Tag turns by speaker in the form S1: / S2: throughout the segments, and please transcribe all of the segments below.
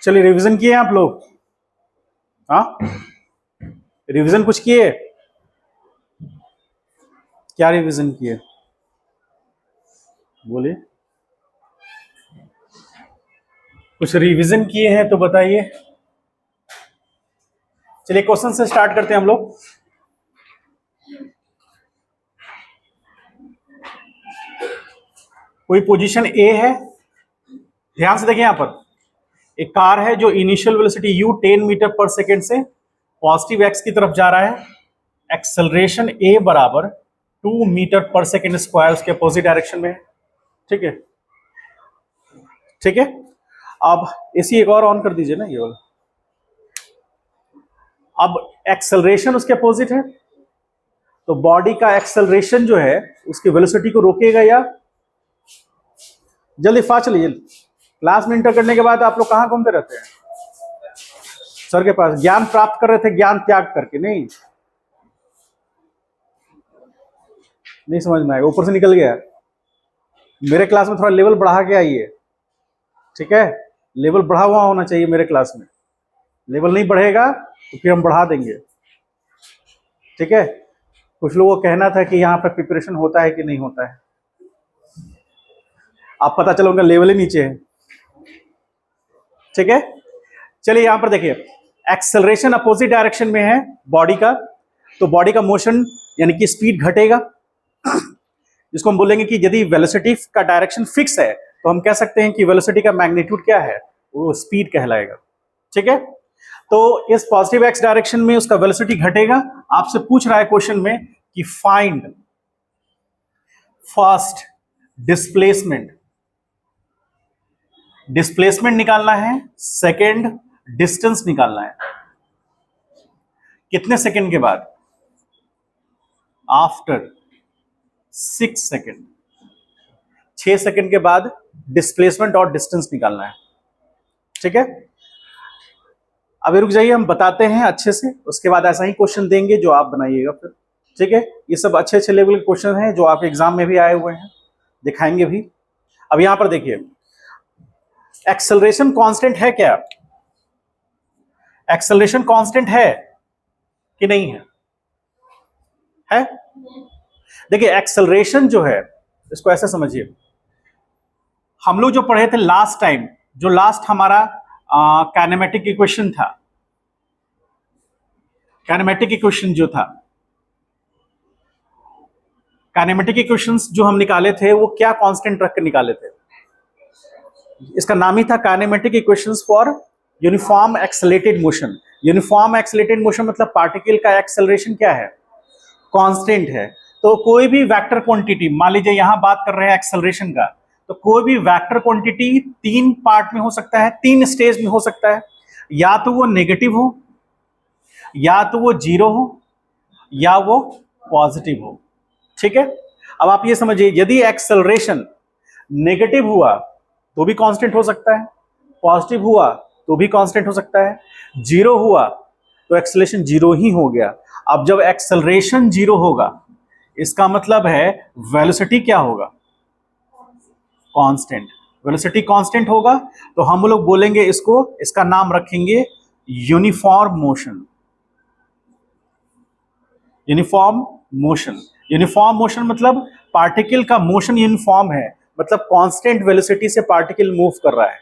S1: चलिए रिवीजन किए आप लोग। हाँ, रिवीजन कुछ किए? क्या रिवीजन किए बोलिए। कुछ रिवीजन किए हैं तो बताइए। चलिए क्वेश्चन से स्टार्ट करते हैं हम लोग। कोई पोजीशन ए है, ध्यान से देखिए। यहां पर एक कार है जो इनिशियल वेलोसिटी u 10 मीटर पर सेकेंड से पॉजिटिव x की तरफ जा रहा है। एक्सेलरेशन a बराबर 2 मीटर पर सेकेंड स्क्वायर उसके अपोजिट डायरेक्शन में है। ठीक है, ठीक है। अब इसी एक और ऑन कर दीजिए ना ये वाला। अब एक्सेलरेशन उसके अपोजिट है, तो बॉडी का एक्सेलरेशन जो है उसकी वेलोसिटी को रोकेगा या जल्दी फास्ट चलिए। क्लास में इंटर करने के बाद आप लोग कहां घूमते रहते हैं? सर के पास। ज्ञान प्राप्त कर रहे थे, ज्ञान त्याग करके नहीं। नहीं समझ में आएगा, ऊपर से निकल गया। मेरे क्लास में थोड़ा लेवल बढ़ा के आइए, ठीक है। लेवल बढ़ा हुआ होना चाहिए मेरे क्लास में। लेवल नहीं बढ़ेगा तो फिर हम बढ़ा देंगे, ठीक है। कुछ लोगों को कहना था कि यहाँ पर प्रिपरेशन होता है कि नहीं होता है। आप पता चला उनका लेवल ही नीचे है, ठीक है। चलिए यहां पर देखिए, एक्सेलरेशन अपोजिट डायरेक्शन में है बॉडी का, तो बॉडी का मोशन यानी कि स्पीड घटेगा। जिसको हम बोलेंगे कि यदि वेलोसिटी का डायरेक्शन फिक्स है तो हम कह सकते हैं कि वेलोसिटी का मैग्नीट्यूड क्या है, वो स्पीड कहलाएगा, ठीक है। तो इस पॉजिटिव एक्स डायरेक्शन में उसका वेलोसिटी घटेगा। आपसे पूछ रहा है क्वेश्चन में कि फाइंड फर्स्ट डिस्प्लेसमेंट। डिस्प्लेसमेंट निकालना है, सेकंड डिस्टेंस निकालना है। कितने सेकंड के बाद? After 6 second. 6 सेकंड के बाद डिस्प्लेसमेंट और डिस्टेंस निकालना है, ठीक है। अभी रुक जाइए, हम बताते हैं अच्छे से, उसके बाद ऐसा ही क्वेश्चन देंगे जो आप बनाइएगा फिर, ठीक है। ये सब अच्छे अच्छे लेवल के क्वेश्चन हैं जो आपके एग्जाम में भी आए हुए हैं, दिखाएंगे भी। अब यहां पर देखिए, एक्सेलरेशन कांस्टेंट है क्या? एक्सेलरेशन कांस्टेंट है कि नहीं है? है। देखिए एक्सेलरेशन जो है, इसको ऐसे समझिए, हम लोग जो पढ़े थे लास्ट टाइम, जो लास्ट हमारा काइनेमेटिक इक्वेशन था, काइनेमेटिक इक्वेशन जो था, काइनेमेटिक इक्वेशंस जो हम निकाले थे वो क्या कांस्टेंट रख के निकाले थे? इसका नाम ही था kinematic equations for uniform accelerated motion. Uniform accelerated motion मतलब पार्टिकल का एक्सेलरेशन क्या है? कांस्टेंट है। तो कोई भी वेक्टर क्वांटिटी, मान लीजिए यहां बात कर रहे हैं एक्सेलरेशन का, तो कोई भी वेक्टर क्वांटिटी 3 पार्ट में हो सकता है, 3 स्टेज में हो सकता है। या तो वो नेगेटिव हो, या तो वो जीरो हो, या वो पॉजिटिव हो, ठीक है। अब आप ये समझिए, यदि एक्सेलरेशन नेगेटिव हुआ तो भी कांस्टेंट हो सकता है, पॉजिटिव हुआ तो भी कांस्टेंट हो सकता है, जीरो हुआ तो एक्सेलरेशन जीरो ही हो गया। अब जब एक्सेलरेशन जीरो होगा, इसका मतलब है वेलोसिटी क्या होगा? कांस्टेंट। वेलोसिटी कांस्टेंट होगा तो हम लोग बोलेंगे इसको, इसका नाम रखेंगे uniform motion. Uniform motion. Uniform motion मतलब पार्टिकल का मोशन यूनिफॉर्म है, मतलब कांस्टेंट वेलोसिटी से पार्टिकल मूव कर रहा है,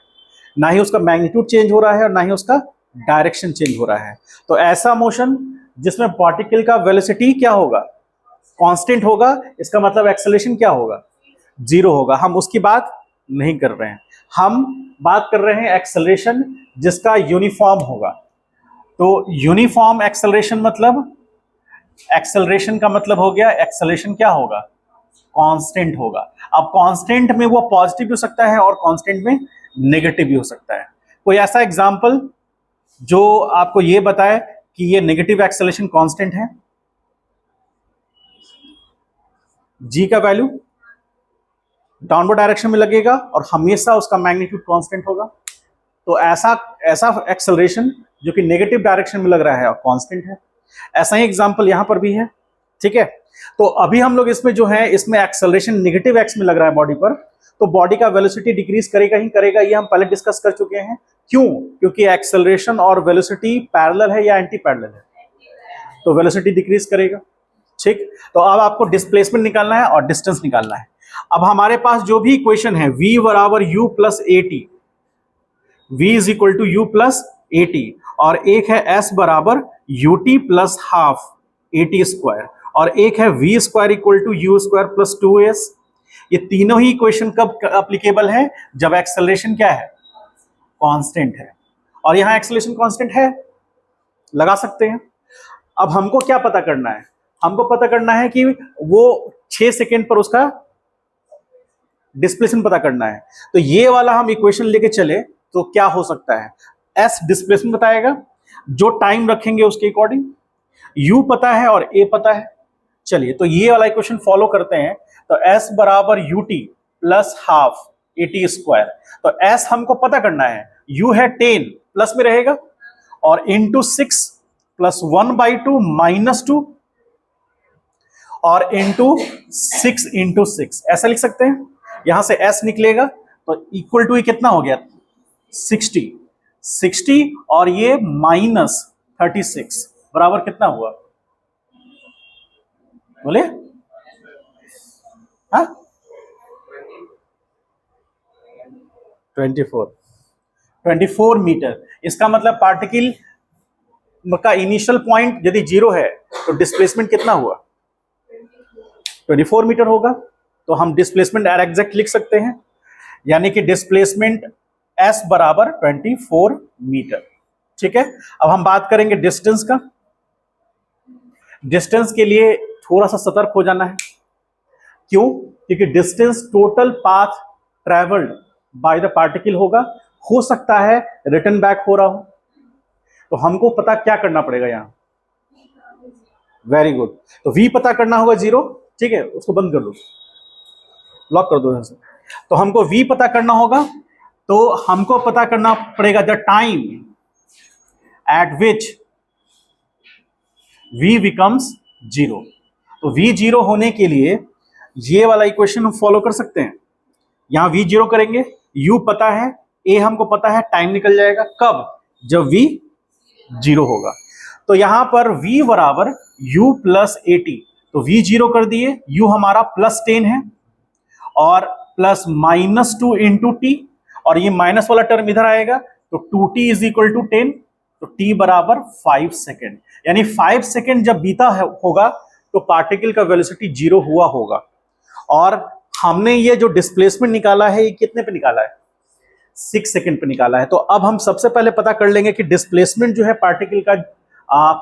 S1: ना ही उसका मैग्नीट्यूड चेंज हो रहा है और ना ही उसका डायरेक्शन चेंज हो रहा है। तो ऐसा मोशन जिसमें पार्टिकल का वेलोसिटी क्या होगा? कांस्टेंट होगा, इसका मतलब एक्सेलरेशन क्या होगा? जीरो होगा। हम उसकी बात नहीं कर रहे हैं, हम बात कर रहे हैं एक्सेलरेशन जिसका यूनिफॉर्म होगा। तो यूनिफॉर्म एक्सेलरेशन मतलब, एक्सेलरेशन का मतलब हो गया, एक्सेलरेशन क्या होगा? कांस्टेंट होगा। अब कांस्टेंट में वो पॉजिटिव भी हो सकता है और कांस्टेंट में नेगेटिव भी हो सकता है। कोई ऐसा एग्जांपल जो आपको ये बताए कि ये नेगेटिव एक्सेलरेशन कांस्टेंट है? जी का वैल्यू डाउनवर्ड डायरेक्शन में लगेगा और हमेशा उसका मैग्नीट्यूड कांस्टेंट होगा। तो ऐसा एक्सेलरेशन जो कि नेगेटिव डायरेक्शन में लग रहा है और कांस्टेंट है। ऐसा ही एग्जांपल यहां पर भी है, ठीक है। तो अभी हम लोग इसमें जो है, इसमें एक्सेलरेशन नेगेटिव एक्स में लग रहा है बॉडी पर, तो बॉडी का वेलोसिटी डिक्रीज करेगा ही करेगा, ये हम पहले डिस्कस कर चुके हैं। क्यों? क्योंकि एक्सेलरेशन और वेलोसिटी पैरेलल है या एंटी पैरेलल है, तो वेलोसिटी डिक्रीज करेगा। ठीक, तो अब आपको डिस्प्लेसमेंट निकालना है और डिस्टेंस निकालना है। अब हमारे पास जो भी इक्वेशन है v बराबर u plus A T, v is equal to U plus A T, और एक है s बराबर U T plus half A T square, और एक है v square equal to U square plus 2s। ये तीनों ही इक्वेशन कब अप्लीकेबल है? जब एक्सेलरेशन क्या है? कांस्टेंट है, और यहां एक्सेलरेशन कांस्टेंट है, लगा सकते हैं। अब हमको क्या पता करना है? हमको पता करना है कि वो 6 सेकेंड पर उसका डिस्प्लेसमेंट पता करना है। तो ये वाला हम इक्वेशन लेके चले तो क्या हो सकता है? s डिस्प्लेसमेंट बताएगा, जो टाइम रखेंगे उसके अकॉर्डिंग, u पता है और a पता है। चलिए, तो ये वाला इक्वेशन फॉलो करते हैं। तो s बराबर U T plus half A T square, तो s हमको पता करना है, u है 10 प्लस में रहेगा, और इंटू 6 प्लस 1/2 माइनस 2, और इंटू 6 इंटू 6, ऐसा लिख सकते हैं। यहां से s निकलेगा तो इक्वल टू कितना हो गया? 60 और ये माइनस 36 बराबर कितना हुआ? बोले? हाँ, 24 मीटर। इसका मतलब पार्टिकल का इनिशियल पॉइंट यदि 0 है तो डिस्प्लेसमेंट कितना हुआ? 24 मीटर होगा। तो हम डिस्प्लेसमेंट एग्जैक्ट लिख सकते हैं, यानी कि डिस्प्लेसमेंट s बराबर 24 मीटर। ठीक है, अब हम बात करेंगे डिस्टेंस का। डिस्टेंस के लिए थोड़ा सा सतर्क हो जाना है। क्यों? क्योंकि distance total path travelled by the particle होगा, हो सकता है रिटर्न बैक हो रहा हो, तो हमको पता क्या करना पड़ेगा यहां? वेरी गुड, तो v पता करना होगा 0। ठीक है, उसको बंद कर दो, लॉक कर दो। तो हमको v पता करना होगा, तो हमको पता करना पड़ेगा the time eight which v becomes 0। तो v 0 होने के लिए ये वाला इक्वेशन हम फॉलो कर सकते हैं। यहां v 0 करेंगे, u पता है, a हमको पता है, टाइम निकल जाएगा। कब? जब v 0 होगा। तो यहां पर v बराबर u प्लस ए टी, तो v 0 कर दिए, u हमारा प्लस 10 है, और प्लस माइनस 2 इंटू टी, और ये माइनस वाला टर्म इधर आएगा, तो 2t इज इक्वल टू 10, तो t बराबर 5 सेकेंड। यानी 5 सेकेंड जब बीता होगा तो पार्टिकल का वेलोसिटी 0 हुआ होगा। और हमने ये जो डिस्प्लेसमेंट निकाला है, ये कितने पे निकाला है? 6 सेकेंड पे निकाला है। तो अब हम सबसे पहले पता कर लेंगे कि डिस्प्लेसमेंट जो है पार्टिकल का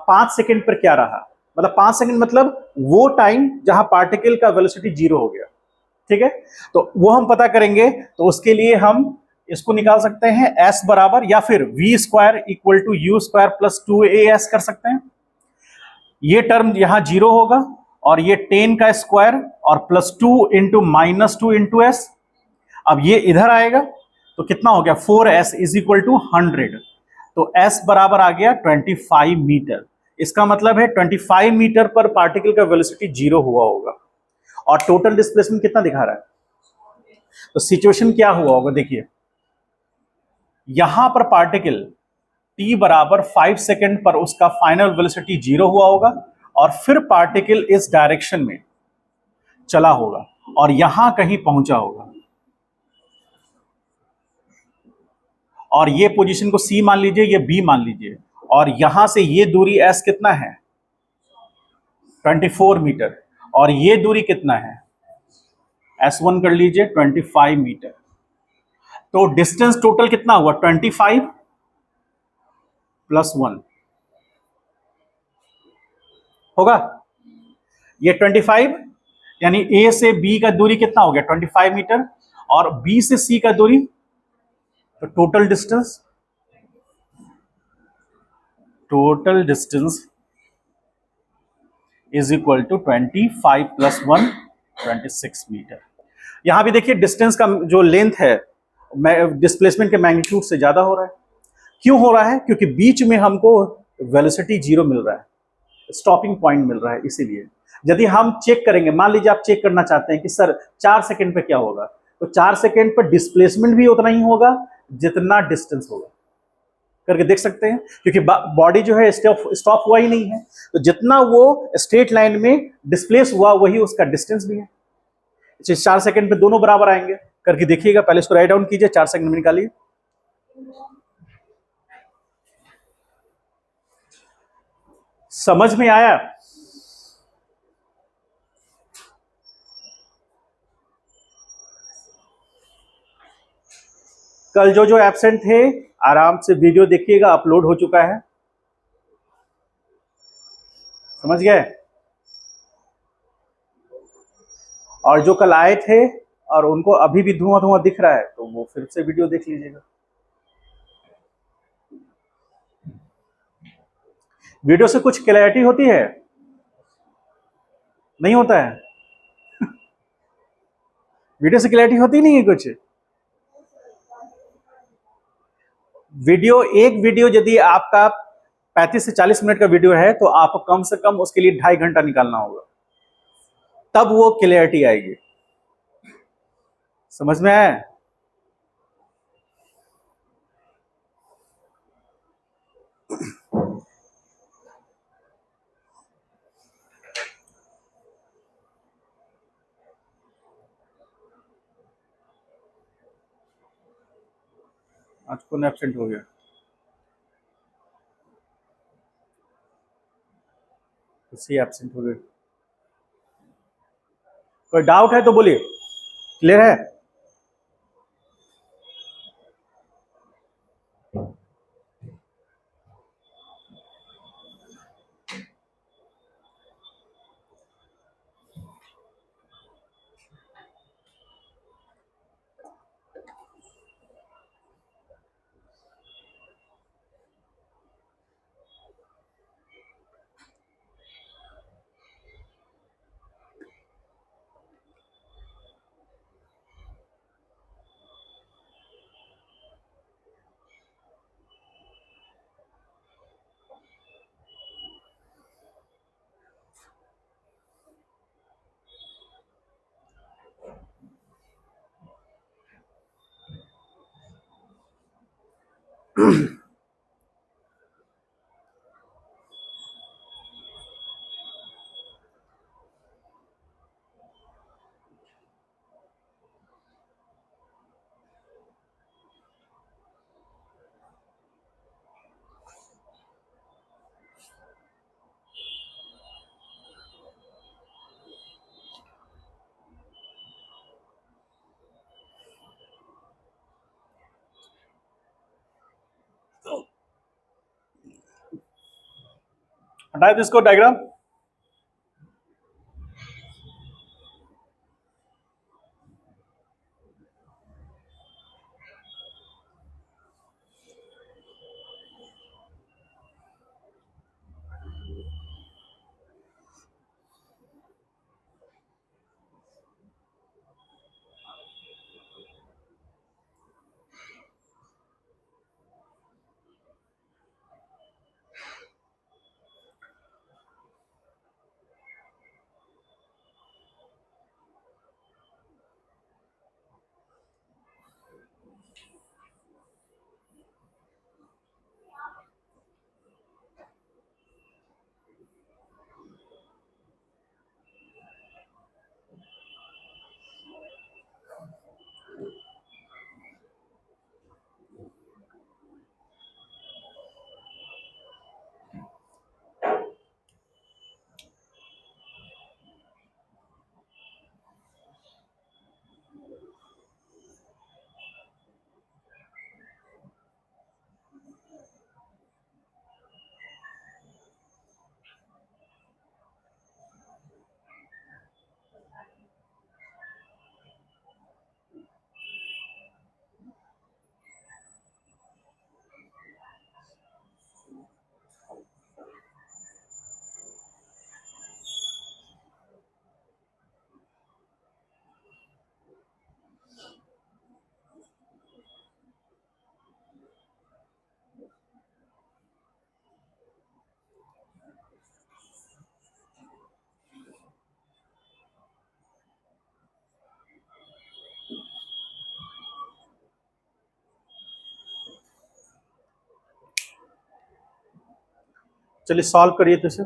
S1: 5 सेकेंड पर क्या रहा। मतलब 5 सेकेंड मतलब वो टाइम जहां पार्टिकल का वेलोसिटी 0 हो गया। ठीक है, तो वो हम पता करेंगे। तो उसके लिए हम इसको निकाल सकते हैं, s बराबर, या फिर v square equal to U square plus 2as कर सकते हैं। ये टर्म यहां 0 होगा, और ये 10 का स्क्वायर और plus 2 into minus 2 into S. अब ये इधर आएगा तो कितना हो गया? 4s is equal to 100। तो s बराबर आ गया 25 मीटर। इसका मतलब है 25 मीटर पर पार्टिकल का वेलोसिटी 0 हुआ होगा। और टोटल डिस्प्लेसमेंट कितना दिखा रहा है? तो सिचुएशन क्या हुआ होगा? देखिए, यहां पर पार्टिकल t बराबर 5 सेकेंड पर उसका फाइनल वेलोसिटी 0 हुआ होगा, और फिर पार्टिकल इस डायरेक्शन में चला होगा और यहां कहीं पहुंचा होगा, और ये पोजीशन को C मान लीजिए, ये B मान लीजिए, और यहां से ये दूरी S कितना है? 24 मीटर, और ये दूरी कितना है? S1 कर लीजिए 25 मीटर। तो डिस्टेंस टोटल कितना हुआ? 25 प्लस 1 होगा। ये 25, यानी A से B का दूरी कितना हो गया? 25 मीटर, और B से C का दूरी, तो total distance is equal to 25 plus 1 26 metre. यहां भी देखिए डिस्टेंस का जो लेंथ है डिस्प्लेसमेंट के मैग्नीट्यूड से ज्यादा हो रहा है। क्यों हो रहा है? क्योंकि बीच में हमको वेलोसिटी 0 मिल रहा है, स्टॉपिंग पॉइंट मिल रहा है। इसीलिए यदि हम चेक करेंगे, मान लीजिए आप चेक करना चाहते हैं कि सर 4 सेकेंड पे क्या होगा, तो 4 सेकेंड पर डिस्प्लेसमेंट भी उतना ही होगा जितना डिस्टेंस होगा। करके देख सकते हैं, क्योंकि बॉडी जो है स्टॉप हुआ ही नहीं है, तो जितना वो स्ट्रेट लाइन में डिस्प्लेस हुआ वही उसका डिस्टेंस भी है। 4 सेकंड में दोनों बराबर आएंगे, करके देखिएगा। पहले इसको राइट डाउन कीजिए, 4 सेकंड में निकालिए। समझ में आया? कल जो जो एब्सेंट थे आराम से वीडियो देखिएगा, अपलोड हो चुका है। समझ गए? और जो कल आए थे और उनको अभी भी धुआं धुआं दिख रहा है, तो वो फिर से वीडियो देख लीजिएगा। वीडियो से कुछ क्लैरिटी होती है? नहीं होता है? वीडियो से क्लैरिटी होती नहीं है कुछ। वीडियो, एक वीडियो यदि आपका 35 से 40 मिनट का वीडियो है, तो आपको कम से कम उसके लिए 2.5 घंटा निकालना होगा, तब वो क्लैरिटी आएगी। समझ में आया? आज कौन एब्सेंट हो गया? उसी एब्सेंट हो गए। कोई डाउट है तो बोलिए। क्लियर है? हटाए दो इसको, डायग्राम। चलिए सॉल्व करिए तो इसे।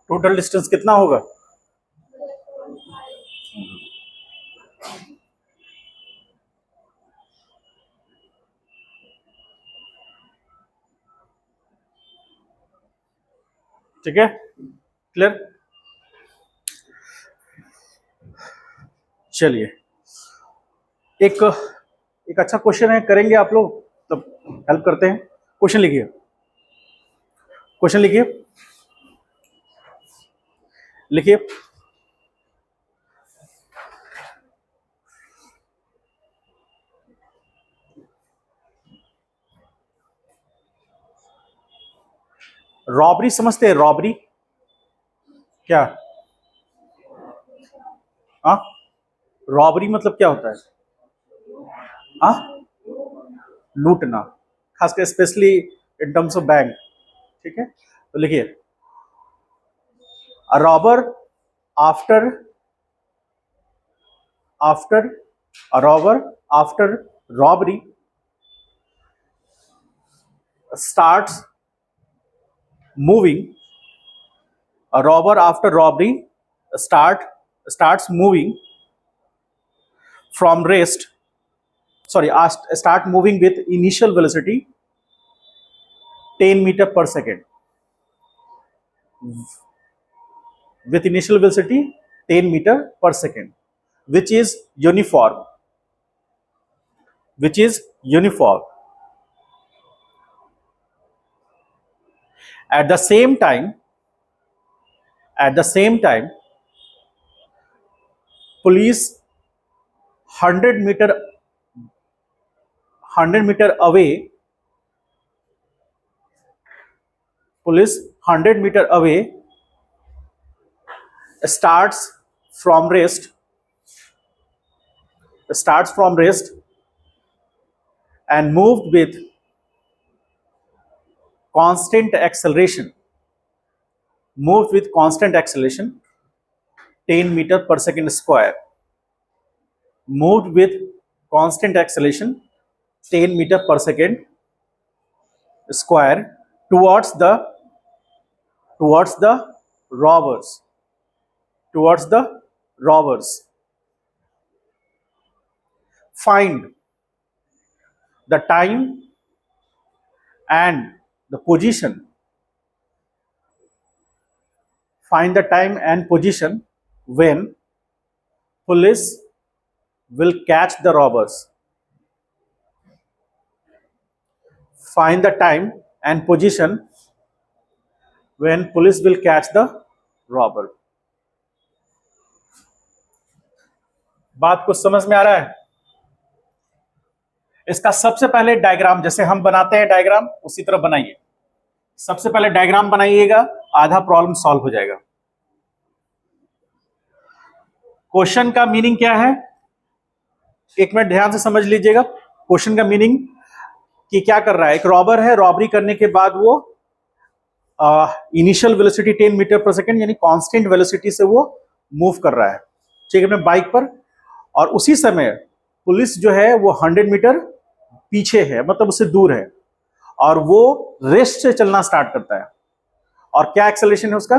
S1: टोटल डिस्टेंस कितना होगा? ठीक है, क्लियर। चलिए, एक एक अच्छा क्वेश्चन है, करेंगे आप लोग, मतलब हेल्प करते हैं। क्वेश्चन लिखिए, क्वेश्चन लिखिए, लिखिए। रॉबरी समझते हैं? रॉबरी क्या? हाँ, रॉबरी मतलब क्या होता है? हाँ, लूटना, खासकर specially in terms of bank. ठीक है, तो लिखिए, a robber after after a robber after robbery starts moving. A robber after robbery starts moving from rest. Sorry, start moving with initial velocity 10 meter per second. With initial velocity 10 meter per second, which is uniform. Which is uniform. At the same time, police 100 meter away. Police 100 meter away starts from rest. Starts from rest and moved with constant acceleration. Moved with constant acceleration 10 meter per second square. Moved with constant acceleration 10 meter per second square towards the robbers. Towards the robbers. Find the time and the position. Find the time and position when police will catch the robbers. Find the time and position when police will catch the robber. बात को समझ में आ रहा है? इसका सबसे पहले diagram, जैसे हम बनाते हैं डायग्राम, उसी तरह बनाइए। सबसे पहले डायग्राम बनाइएगा, आधा प्रॉब्लम सॉल्व हो जाएगा। क्वेश्चन का मीनिंग क्या है, एक मिनट ध्यान से समझ लीजिएगा। क्वेश्चन का मीनिंग कि क्या कर रहा है, एक रॉबर है, रॉबरी करने के बाद वो इनिशियल वेलोसिटी 10 मीटर पर सेकेंड यानी कांस्टेंट वेलोसिटी से वो मूव कर रहा है, ठीक है, अपने बाइक पर। और उसी समय पुलिस जो है वो 100 मीटर पीछे है, मतलब उससे दूर है, और वो रेस्ट से चलना स्टार्ट करता है। और क्या एक्सेलरेशन है उसका?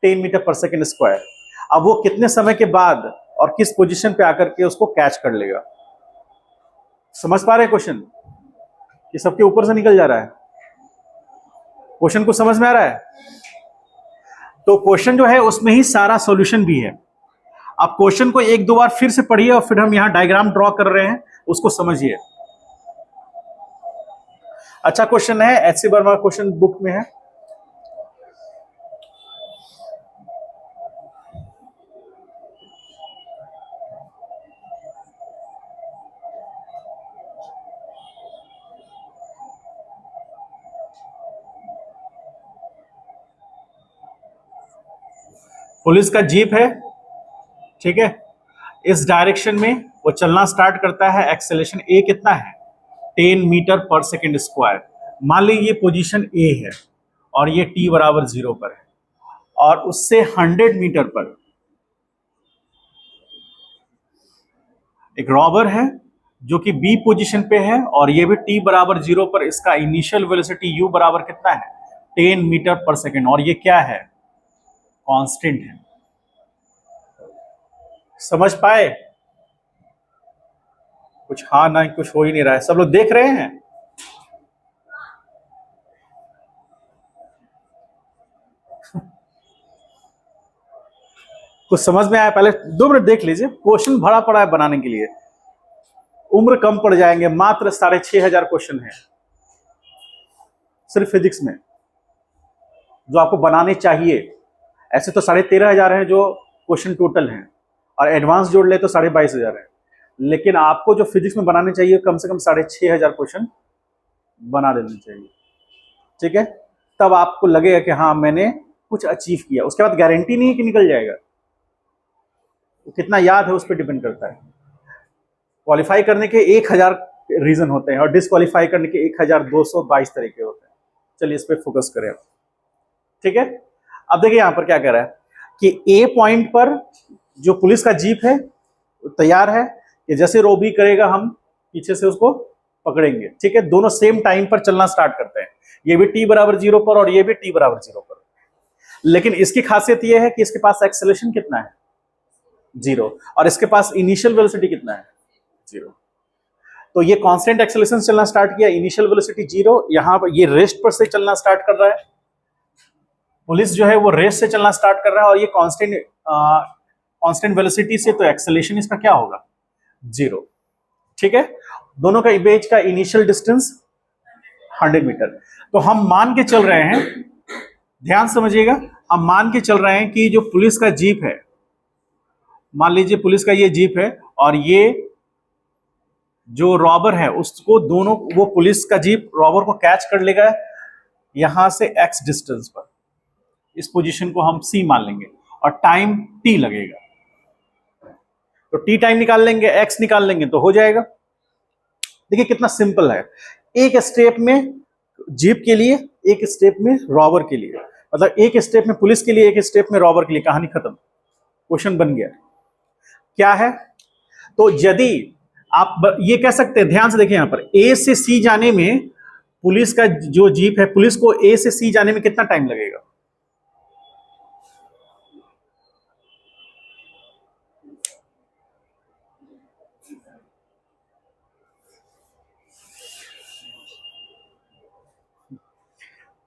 S1: 10 मीटर पर सेकेंड स्क्वायर। अब वो कितने समय के बाद और किस पोजीशन पे आकर के उसको कैच कर लेगा? समझ पा रहे हैं क्वेश्चन? ये सबके ऊपर से निकल जा रहा है। क्वेश्चन को समझ में आ रहा है? तो क्वेश्चन जो है उसमें ही सारा सॉल्यूशन भी है। आप क्वेश्चन को एक दो बार फिर से पढ़िए और फिर हम यहां डायग्राम ड्रॉ कर रहे हैं, उसको समझिए। अच्छा क्वेश्चन है, एच.सी. वर्मा क्वेश्चन बुक में है। पुलिस का जीप है, ठीक है, इस डायरेक्शन में वो चलना स्टार्ट करता है। एक्सेलरेशन ए कितना है? 10 मीटर पर सेकेंड स्क्वायर। मान लीजिए ये पोजीशन ए है और ये टी बराबर 0 पर है, और उससे 100 मीटर पर एक रॉबर है जो कि बी पोजीशन पे है, और ये भी टी बराबर 0 पर, इसका इनिशियल वेलोसिटी यू बराबर कितना है? 10 मीटर पर सेकेंड, और ये क्या है? कांस्टेंट है। समझ पाए? कुछ हाँ ना, कुछ हो ही नहीं रहा है। सब लोग देख रहे हैं? कुछ समझ में आया? पहले 2 मिनट देख लीजिए, क्वेश्चन भरा पड़ा है बनाने के लिए, उम्र कम पड़ जाएंगे, मात्र 6,500 क्वेश्चन है सिर्फ फिजिक्स में जो आपको बनाने चाहिए। ऐसे तो 13,500 हैं जो क्वेश्चन टोटल हैं, और एडवांस जोड़ ले तो 22,500 है, लेकिन आपको जो फिजिक्स में बनाने चाहिए कम से कम 6,500 क्वेश्चन बना लेने चाहिए। ठीक है, तब आपको लगेगा कि हाँ मैंने कुछ अचीव किया। उसके बाद गारंटी नहीं है कि निकल जाएगा, कितना याद है उस पर डिपेंड करता है। क्वालिफाई करने के 1,000 रीजन होते हैं और डिसक्वालीफाई करने के 1,222 तरीके होते हैं। चलिए इस पर फोकस करें। ठीक है, अब देखिए यहां पर क्या कह रहा है कि ए पॉइंट पर जो पुलिस का जीप है तैयार है कि जैसे रोबी करेगा हम पीछे से उसको पकड़ेंगे। ठीक है, दोनों सेम टाइम पर चलना स्टार्ट करते हैं, ये भी t = 0 पर और ये भी t = 0 पर। लेकिन इसकी खासियत ये है कि इसके पास एक्सेलरेशन कितना है, 0, और इसके पास इनिशियल वेलोसिटी कितना है, 0। तो ये कांस्टेंट एक्सेलरेशन चलना स्टार्ट किया, इनिशियल वेलोसिटी 0, यहां पर ये रेस्ट पर से चलना स्टार्ट कर रहा है, पुलिस जो है वो रेस्ट से चलना स्टार्ट कर रहा है, और ये कांस्टेंट वेलोसिटी से, तो एक्सेलरेशन इसका क्या होगा, 0। ठीक है, दोनों का बीच का इनिशियल डिस्टेंस 100 मीटर। तो हम मान के चल रहे हैं, ध्यान समझिएगा, हम मान के चल रहे हैं कि जो पुलिस का जीप है, मान लीजिए पुलिस का ये जीप है और ये जो रॉबर है उसको दोनों, वो पुलिस का जीप रॉबर को कैच कर लेगा यहां से x डिस्टेंस पर, इस पोजीशन को हम c मान लेंगे और टाइम t लगेगा। तो t टाइम निकाल लेंगे, x निकाल लेंगे तो हो जाएगा। देखिए कितना सिंपल है, एक स्टेप में जीप के लिए, एक स्टेप में रॉबर के लिए, मतलब एक स्टेप में पुलिस के लिए, एक स्टेप में रॉबर के लिए, कहानी खत्म, क्वेश्चन बन गया। क्या है, तो यदि आप ये कह सकते हैं, ध्यान से देखिए यहां पर A से C जाने में पुलिस का जो जीप है, पुलिस को A से C जाने में कितना टाइम लगेगा,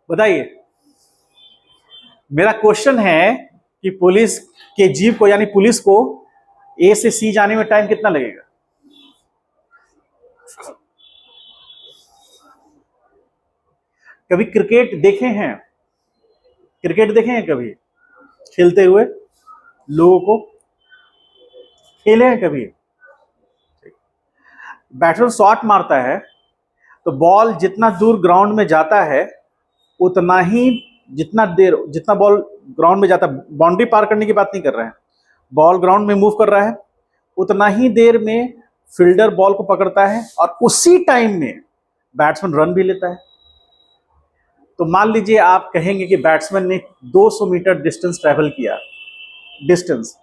S1: बताइए। मेरा क्वेश्चन है कि पुलिस के जीप को, यानी पुलिस को A से C जाने में टाइम कितना लगेगा। कभी क्रिकेट देखे हैं, क्रिकेट देखे हैं कभी खेलते हुए लोगों को, खेले हैं कभी। बैट्समैन शॉट मारता है तो बॉल जितना दूर ग्राउंड में जाता है उतना ही, जितना बॉल ग्राउंड में जाता है, बाउंड्री पार करने की बात नहीं कर रहे हैं, बॉल ग्राउंड में मूव कर रहा है, उतना ही देर में फील्डर बॉल को पकड़ता है और उसी टाइम में बैट्समैन रन भी लेता है। तो मान लीजिए आप कहेंगे कि बैट्समैन ने 200 मीटर डिस्टेंस ट्रैवल किया, डिस्टेंस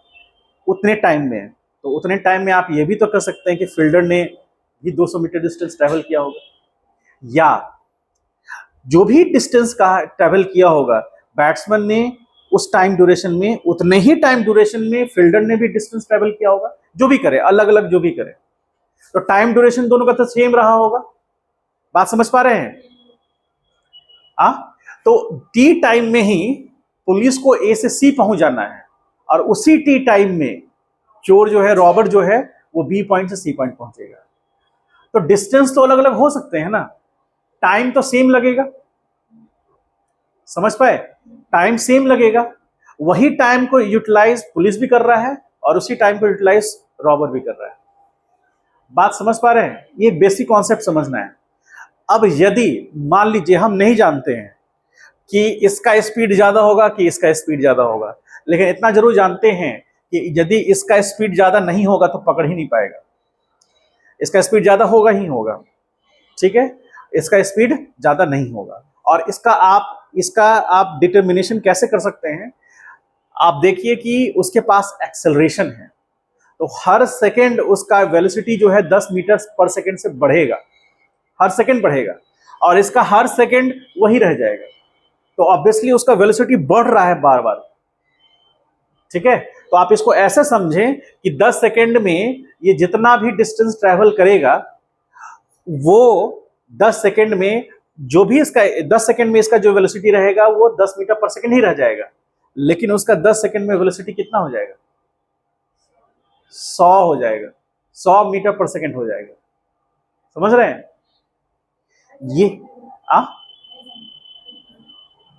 S1: उतने टाइम में, तो उतने टाइम में आप ये भी तो कर सकते हैं कि फील्डर ने भी 200 मीटर डिस्टेंस ट्रैवल किया होगा, या जो भी डिस्टेंस का ट्रैवल किया होगा बैट्समैन ने उस टाइम ड्यूरेशन में, उतने ही टाइम ड्यूरेशन में फील्डर ने भी डिस्टेंस ट्रैवल किया होगा, जो भी करे, अलग अलग जो भी करे, तो टाइम ड्यूरेशन दोनों का तो सेम रहा होगा। बात समझ पा रहे हैं? तो टी टाइम में ही पुलिस को ए से सी पहुंच जाना है, और उसी टी टाइम में चोर जो है, रॉबर जो है, वो बी पॉइंट से सी पॉइंट पहुंचेगा। तो डिस्टेंस तो अलग अलग हो सकते हैं ना, टाइम तो सेम लगेगा, समझ पाए, टाइम सेम लगेगा। वही टाइम को यूटिलाइज पुलिस भी कर रहा है और उसी टाइम को यूटिलाइज रॉबर भी कर रहा है। बात समझ पा रहे हैं? ये बेसिक कॉन्सेप्ट समझना है। अब यदि मान लीजिए हम नहीं जानते हैं कि इसका स्पीड ज्यादा होगा कि इसका स्पीड ज्यादा होगा, लेकिन इतना जरूर जानते हैं कि यदि इसका स्पीड ज्यादा नहीं होगा तो पकड़ ही नहीं पाएगा, इसका स्पीड ज्यादा होगा ही होगा। ठीक है, इसका स्पीड ज्यादा नहीं होगा। और इसका आप डिटर्मिनेशन कैसे कर सकते हैं, आप देखिए कि उसके पास एक्सेलरेशन है, तो हर सेकेंड उसका वेलोसिटी जो है 10 मीटर पर सेकेंड से बढ़ेगा, हर सेकेंड बढ़ेगा, और इसका हर सेकेंड वही रह जाएगा, तो ऑब्वियसली उसका वेलोसिटी बढ़ रहा है बार बार। ठीक है, तो आप इसको ऐसे समझें कि 10 सेकेंड में ये जितना भी डिस्टेंस ट्रैवल करेगा, वो 10 सेकेंड में जो भी इसका 10 सेकेंड में इसका जो वेलोसिटी रहेगा वो 10 मीटर पर सेकेंड ही रह जाएगा, लेकिन उसका 10 सेकेंड में वेलोसिटी कितना हो जाएगा, 100 हो जाएगा, 100 मीटर पर सेकेंड हो जाएगा। समझ रहे हैं ये? आ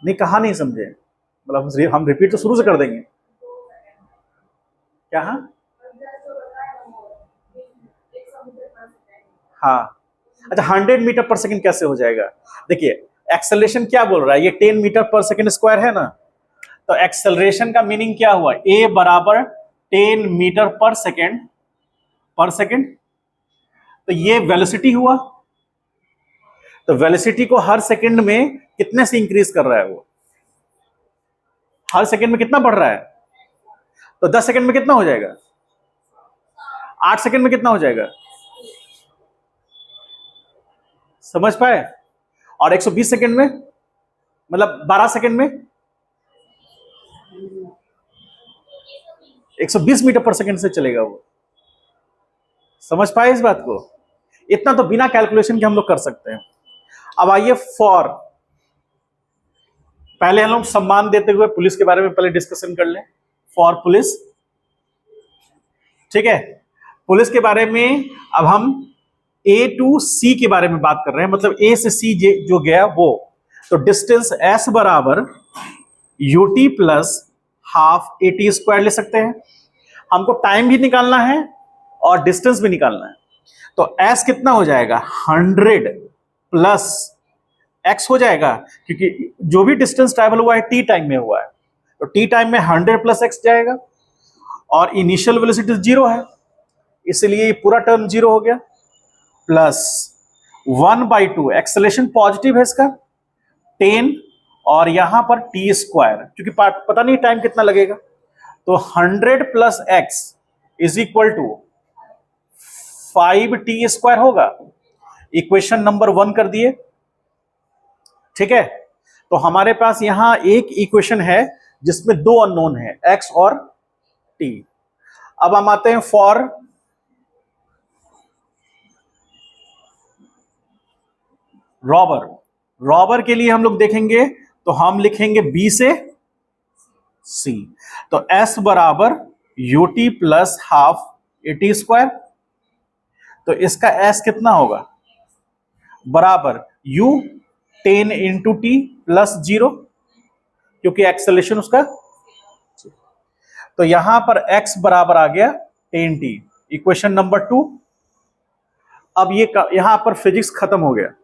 S1: नहीं, कहा नहीं समझे, मतलब हम रिपीट तो शुरू से कर देंगे क्या? हाँ, अच्छा 100 मीटर पर सेकेंड कैसे हो जाएगा? देखिए, एक्सेलरेशन क्या बोल रहा है, ये 10 मीटर पर सेकेंड स्क्वायर है ना, तो एक्सेलरेशन का मीनिंग क्या हुआ, ए बराबर 10 मीटर पर सेकेंड, तो ये वेलोसिटी हुआ। तो वेलोसिटी को हर सेकंड में कितने से इंक्रीज कर रहा है वो, हर सेकंड में कितना बढ़ रहा है, तो 10 सेकंड में कितना हो जाएगा, 8 सेकंड में कितना हो जाएगा, समझ पाए? और 120 सेकंड में, मतलब 12 सेकंड में 120 मीटर पर सेकंड से चलेगा वो। समझ पाए इस बात को? इतना तो बिना कैलकुलेशन के हम लोग कर सकते हैं। अब आइए फॉर, पहले हम लोग सम्मान देते हुए पुलिस के बारे में पहले डिस्कशन कर लें। फॉर पुलिस, ठीक है, पुलिस के बारे में अब हम ए टू सी के बारे में बात कर रहे हैं, मतलब ए से सी जो गया वो, तो डिस्टेंस एस बराबर UT plus half A T square ले सकते हैं। हमको टाइम भी निकालना है और डिस्टेंस भी निकालना है, तो एस कितना हो जाएगा, 100 प्लस एक्स हो जाएगा, क्योंकि जो भी डिस्टेंस ट्रैवल हुआ है टी टाइम में हुआ है, तो टी टाइम में 100 प्लस एक्स जाएगा, और इनिशियल वेलोसिटी 0 है, इसलिए ये पूरा टर्म 0 हो गया, प्लस 1/2, एक्सेलेरेशन पॉजिटिव है इसका 10, और यहां पर टी स्क्वायर, क्योंकि पता नहीं टाइम कितना लगेगा, तो 100 plus X is equal to 5t² होगा। इक्वेशन नंबर 1 कर दिए, ठीक है। तो हमारे पास यहां एक इक्वेशन है जिसमें 2 अननोन है, एक्स और टी। अब हम आते हैं फॉर रॉबर। रॉबर के लिए हम लोग देखेंगे, तो हम लिखेंगे बी से सी, तो एस बराबर यूटी प्लस हाफ ए टी²। तो इसका एस कितना होगा, बराबर यू 10 × t+0, क्योंकि एक्सेलेरेशन उसका, तो यहां पर x बराबर आ गया 10t। Equation number 2। अब ये यहां पर फिजिक्स खत्म हो गया,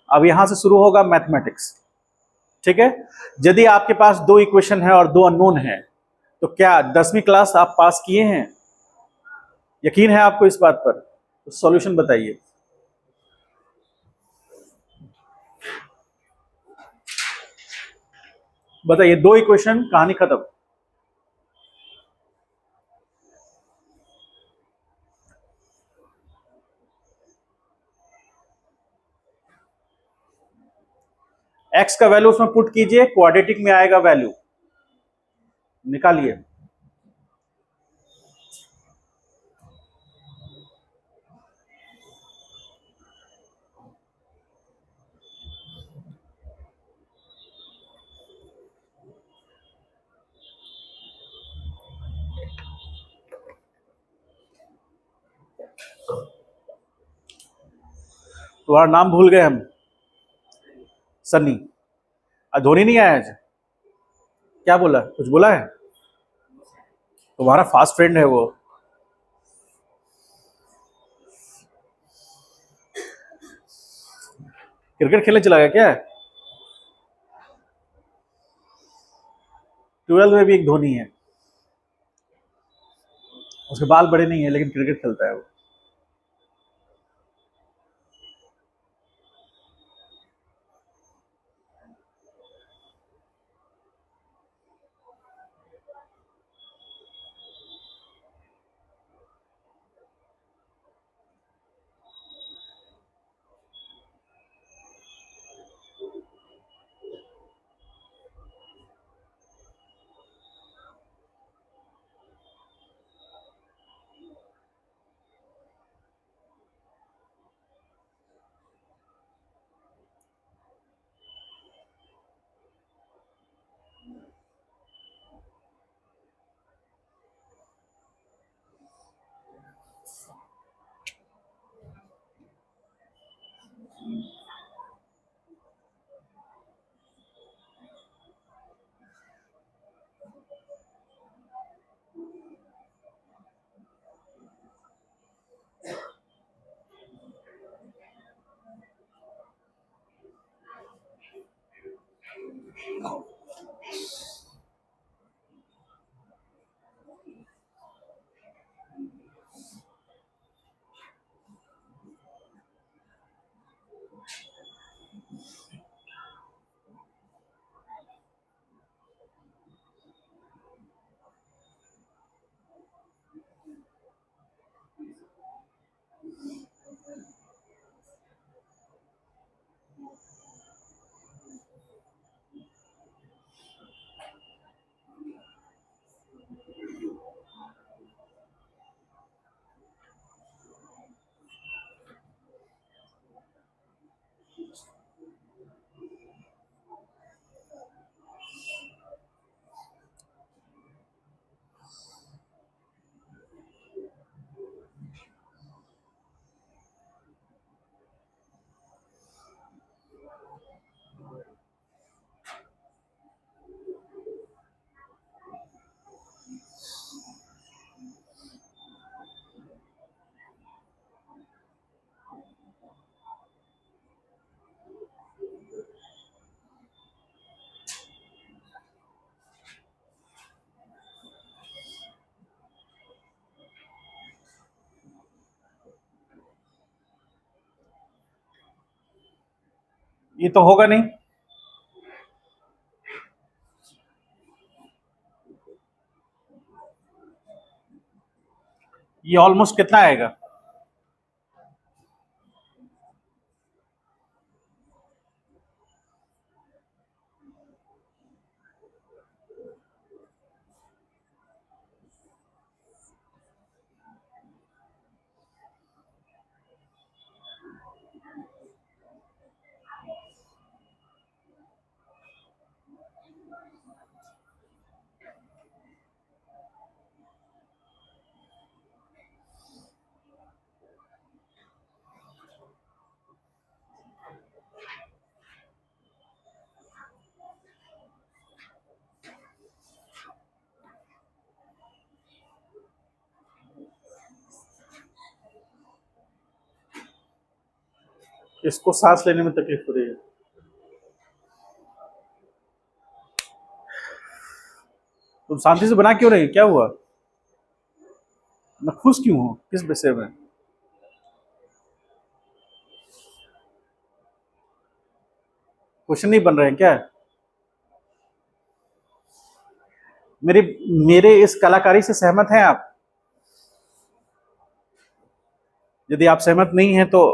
S1: अब यहां से शुरू होगा मैथमेटिक्स, ठीक है। यदि आपके पास 2 इक्वेशन है और 2 अननोन है, तो क्या 10वीं क्लास आप पास किए हैं? यकीन है आपको इस बात पर? तो सॉल्यूशन बताइए। बताइए, 2 इक्वेशन, कहानी खत्म। x का वैल्यू उसमें पुट कीजिए, क्वाड्रेटिक में आएगा वैल्यू, निकालिए। तुम्हारा नाम भूल गए हम, सन्नी। धोनी नहीं आया आज? क्या बोला, कुछ बोला है? तुम्हारा फास्ट फ्रेंड है वो। क्रिकेट खेलने चला गया क्या? 12 में भी एक धोनी है, उसके बाल बड़े नहीं है लेकिन क्रिकेट खेलता है वो। ये तो होगा नहीं। ये ऑलमोस्ट कितना आएगा? इसको सांस लेने में तकलीफ हो रही है। तुम शांति से बना क्यों रही? क्या हुआ? मैं खुश क्यों हूं? किस विषय में? क्वेश्चन नहीं बन रहे हैं क्या? मेरे मेरे इस कलाकारी से सहमत हैं आप? यदि आप सहमत नहीं हैं तो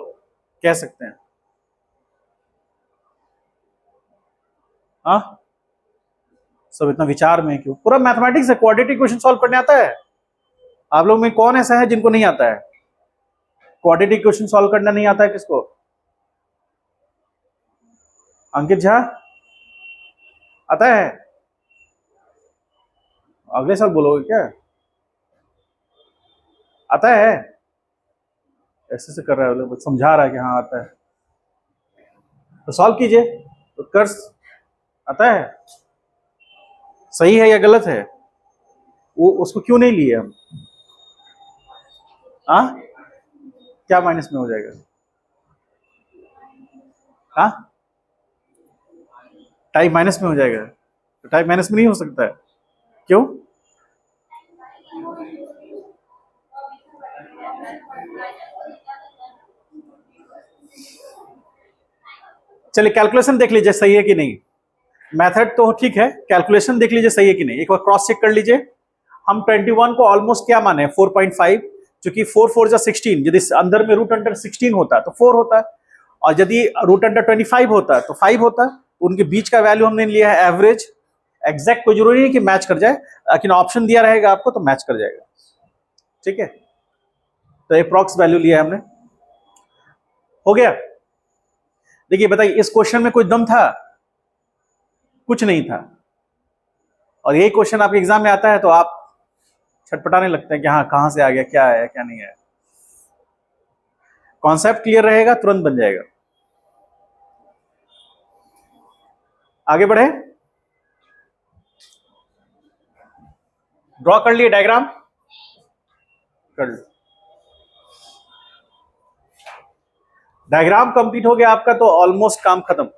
S1: कह सकते हैं। हाँ, सब इतना विचार में क्यों? पूरा मैथमेटिक्स है, क्वाड्रेटिक क्वेश्चन सॉल्व करने आता है। आप लोग में कौन ऐसा है जिनको नहीं आता है? क्वाड्रेटिक क्वेश्चन सॉल्व करना नहीं आता है किसको? अंकित झा आता है? अगले साल बोलोगे क्या? आता है? ऐसे से कर रहा है, समझा रहा है कि हाँ आता है, तो सॉल्व कीजिए। उत्कर्ष आता है? सही है या गलत है? वो उसको क्यों नहीं लिए हम? हाँ, क्या माइनस में हो जाएगा? हाँ, टाइप माइनस में हो जाएगा? तो टाइप माइनस में नहीं हो सकता है। क्यों? चलिए कैलकुलेशन देख लीजिए सही है कि नहीं। मेथड तो ठीक है, कैलकुलेशन देख लीजिए सही है कि नहीं, एक बार क्रॉस चेक कर लीजिए। हम 21 को ऑलमोस्ट क्या माने? 4.5, क्योंकि 4 4 जा 16, यदि अंदर में रूट अंडर 16 होता तो 4 होता, और यदि रूट अंडर 25 होता तो 5 होता। उनके बीच का वैल्यू हमने लिया है एवरेज। एग्जैक्ट कोई जरूरी नहीं कि मैच कर जाए, लेकिन ऑप्शन दिया रहेगा आपको तो मैच कर जाएगा। ठीक है, तो अप्रॉक्स वैल्यू लिया है हमने। हो गया? देखिए बताइए, इस क्वेश्चन में कोई दम था? कुछ नहीं था। और यही क्वेश्चन आपके एग्जाम में आता है तो आप छटपटाने लगते हैं कि हाँ कहां से आ गया, क्या है क्या नहीं है। कॉन्सेप्ट क्लियर रहेगा तुरंत बन जाएगा। आगे बढ़े, ड्रॉ कर लिए डायग्राम? कर लो। डायग्राम कंप्लीट हो गया आपका तो ऑलमोस्ट काम खत्म।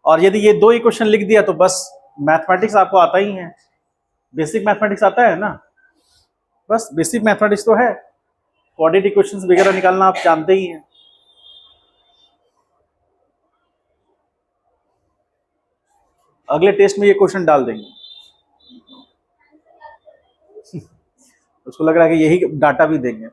S1: और यदि ये 2 इक्वेशन लिख दिया तो बस मैथमेटिक्स आपको आता ही है। बेसिक मैथमेटिक्स आता है ना? बस बेसिक मैथमेटिक्स तो है, क्वाड्रेटिक इक्वेशंस वगैरह निकालना आप जानते ही हैं। अगले टेस्ट में ये क्वेश्चन डाल देंगे। उसको लग रहा है कि यही डाटा भी देंगे।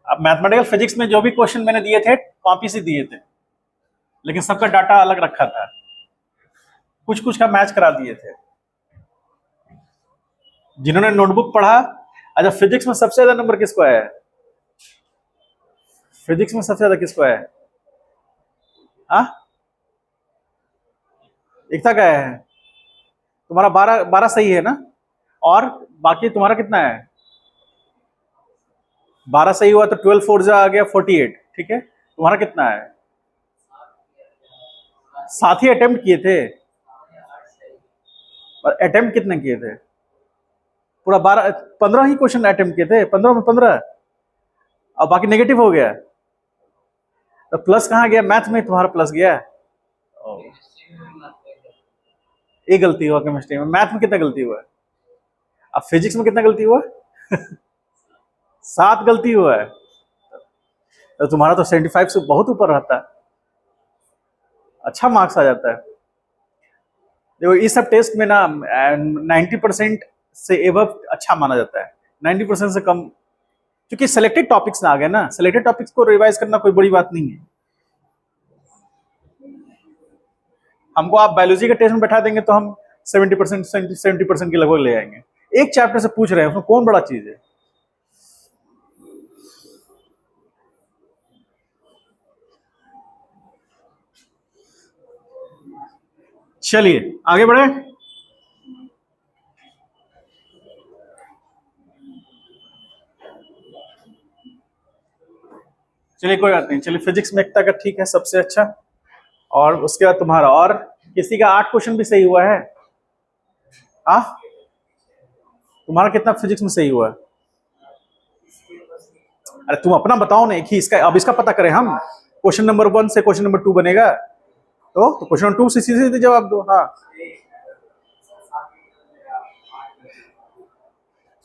S1: अब मैथमेटिकल फिजिक्स में जो भी क्वेश्चन मैंने दिए थे कॉपी से दिए थे, लेकिन सबका डाटा अलग रखा था, कुछ कुछ का मैच करा दिए थे। जिन्होंने नोटबुक पढ़ा, अच्छा फिजिक्स में सबसे ज्यादा नंबर किसको आया है? फिजिक्स में सबसे ज्यादा किसको आया है? हाँ, एकता का आया है। तुम्हारा 12 12 सही है ना? और बाकी तुम्हारा कितना है? 12 सही हुआ तो 12 4 जा आ गया 48। ठीक है, तुम्हारा कितना है? 7 ही अटेम्प्ट किए थे। और अटेम्प्ट कितने किए थे? पूरा 12 15 ही क्वेश्चन अटेम्प्ट किए थे, 15 में 15, और बाकी नेगेटिव हो गया। तो प्लस कहाँ गया? मैथ में तुम्हारा प्लस गया है। ओ, एक गलती हुआ केमिस्ट्री में। मैथ में कितना गलती हुआ है? अब फिजिक्स में कितना गलती हुआ है? 7 गलती हुआ है। तो तुम्हारा तो 75 से बहुत ऊपर रहता है, अच्छा मार्क्स आ जाता है। देखो इस सब टेस्ट में ना 90% से एबव अच्छा माना जाता है, 90% से कम, क्योंकि सिलेक्टेड टॉपिक्स ना आ गए ना। सिलेक्टेड टॉपिक्स को रिवाइज करना कोई बड़ी बात नहीं है। हमको आप बायोलॉजी के टेस्ट में बैठा देंगे तो हम 70% के लगभग ले आएंगे। एक चैप्टर से पूछ रहे हैं, उसमें कौन बड़ा चीज है। चलिए आगे बढ़े। चलिए कोई बात नहीं, चलिए फिजिक्स में एकता का ठीक है सबसे अच्छा। और उसके बाद तुम्हारा, और किसी का 8 क्वेश्चन भी सही हुआ है? आ तुम्हारा कितना फिजिक्स में सही हुआ है? अरे तुम अपना बताओ ना, एक ही इसका, अब इसका पता करें हम। क्वेश्चन नंबर 1 से क्वेश्चन नंबर 2 बनेगा, तो क्वेश्चन नंबर 2 से सीधे सीधे जवाब दो। हाँ,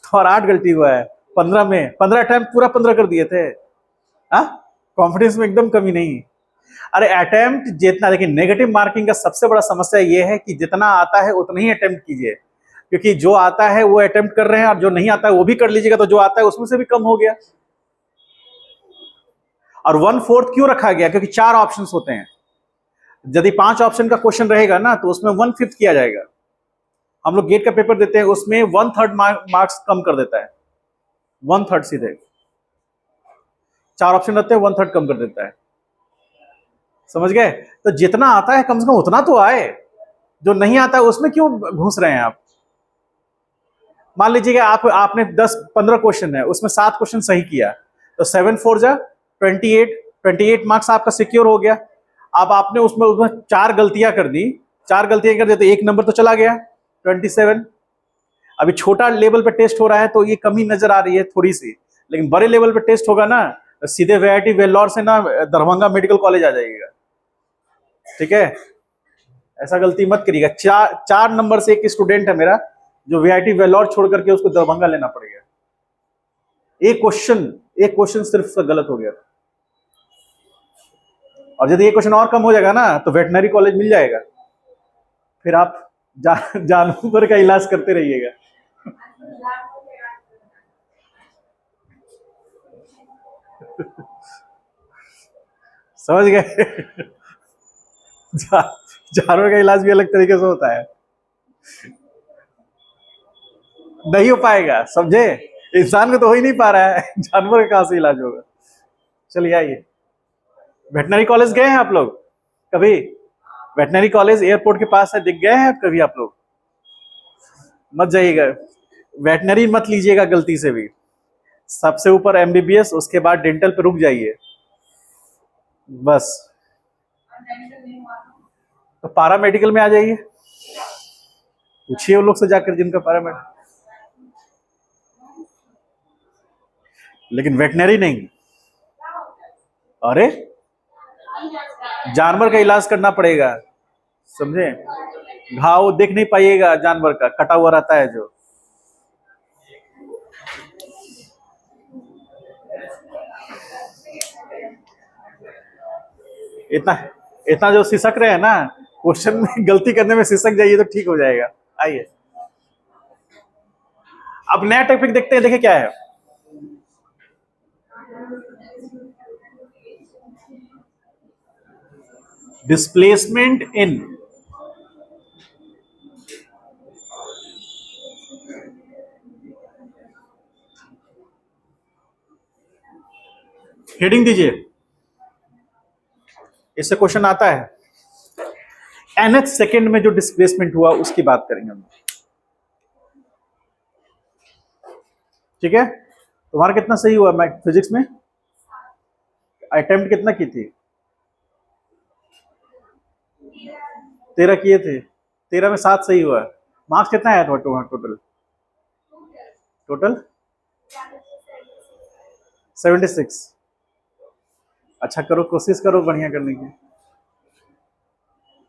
S1: तो और 8 गलती हुआ है 15 में। 15 अटेम्प्ट पूरा 15 कर दिए थे। हाँ, कॉन्फिडेंस में एकदम कमी नहीं। अरे अटेम्प्ट जितना, देखिए नेगेटिव मार्किंग का सबसे बड़ा समस्या ये है कि जितना आता है उतना ही अटेम्प्ट कीजिए, क्योंकि जो आता है वो अटेम्प्ट कर रहे हैं, और जो नहीं आता है वो भी कर लीजिएगा, तो जो आता है उसमें से भी कम हो गया। और 1/4 क्यों रखा गया? क्योंकि 4 ऑप्शन होते हैं। यदि 5 ऑप्शन का क्वेश्चन रहेगा ना तो उसमें 1/5 किया जाएगा। हम लोग गेट का पेपर देते हैं, उसमें 1/3 मार्क्स कम कर देता है, 1/3 सीधे। 4 ऑप्शन रहते हैं, 1/3 कम कर देता है। समझ गए? तो जितना आता है कम से कम उतना तो आए, जो नहीं आता है उसमें क्यों घुस रहे हैं आप? मान लीजिएगा आपने 10-15 क्वेश्चन है, उसमें 7 क्वेश्चन सही किया, तो 7 4 जा 28 मार्क्स आपका सिक्योर हो गया। अब आपने उसमें 4 गलतियां कर दी, 4 गलतियां कर दी तो 1 नंबर तो चला गया, 27। अभी छोटा लेवल पे टेस्ट हो रहा है तो ये कमी नजर आ रही है थोड़ी सी, लेकिन बड़े लेवल पे टेस्ट होगा ना, तो सीधे वीआईटी वेल्लोर से ना दरभंगा मेडिकल कॉलेज आ जाएगा। ठीक है, ऐसा गलती मत करिएगा। 4 नंबर से एक स्टूडेंट है मेरा जो वीआईटी वेल्लोर छोड़ करके उसको दरभंगा लेना पड़ेगा। एक क्वेश्चन सिर्फ गलत हो गया। और यदि एक क्वेश्चन और कम हो जाएगा ना तो वेटनरी कॉलेज मिल जाएगा, फिर आप जानवर का इलाज करते रहिएगा। समझ गए? जानवर का इलाज भी अलग तरीके से होता है, नहीं हो पाएगा, समझे? इंसान को तो हो ही नहीं पा रहा है, जानवर का कहां से इलाज होगा। चलिए आइए, वेटनरी कॉलेज गए हैं आप लोग कभी? वेटनरी कॉलेज एयरपोर्ट के पास है, दिख गए हैं कभी आप लोग? मत जाइएगा, वेटनरी मत लीजिएगा गलती से भी। सबसे ऊपर एमबीबीएस, उसके बाद डेंटल पे रुक जाइए बस। तो पारा मेडिकल में आ जाइए, पूछिए उन लोग से जाकर जिनका पारा मेडिकल। लेकिन वेटनरी नहीं। अरे जानवर का इलाज करना पड़ेगा, समझे? घाव देख नहीं पाइएगा, जानवर का कटा हुआ रहता है जो। इतना इतना जो सिसक रहे हैं ना, क्वेश्चन में गलती करने में सिसक जाइए तो ठीक हो जाएगा। आइए अब नया टॉपिक देखते हैं, देखिए क्या है। डिस्प्लेसमेंट इन हेडिंग दीजिए, इससे क्वेश्चन आता है। nth सेकेंड में जो डिस्प्लेसमेंट हुआ उसकी बात करेंगे हम। ठीक है, तुम्हारा कितना सही हुआ मैथ फिजिक्स में? अटेम्प्ट कितना की थी? 13 किए थे, 13 में 7 सही हुआ। मार्क्स कितना आया था टोटल? टोटल 76। अच्छा करो, कोशिश करो बढ़िया करने की।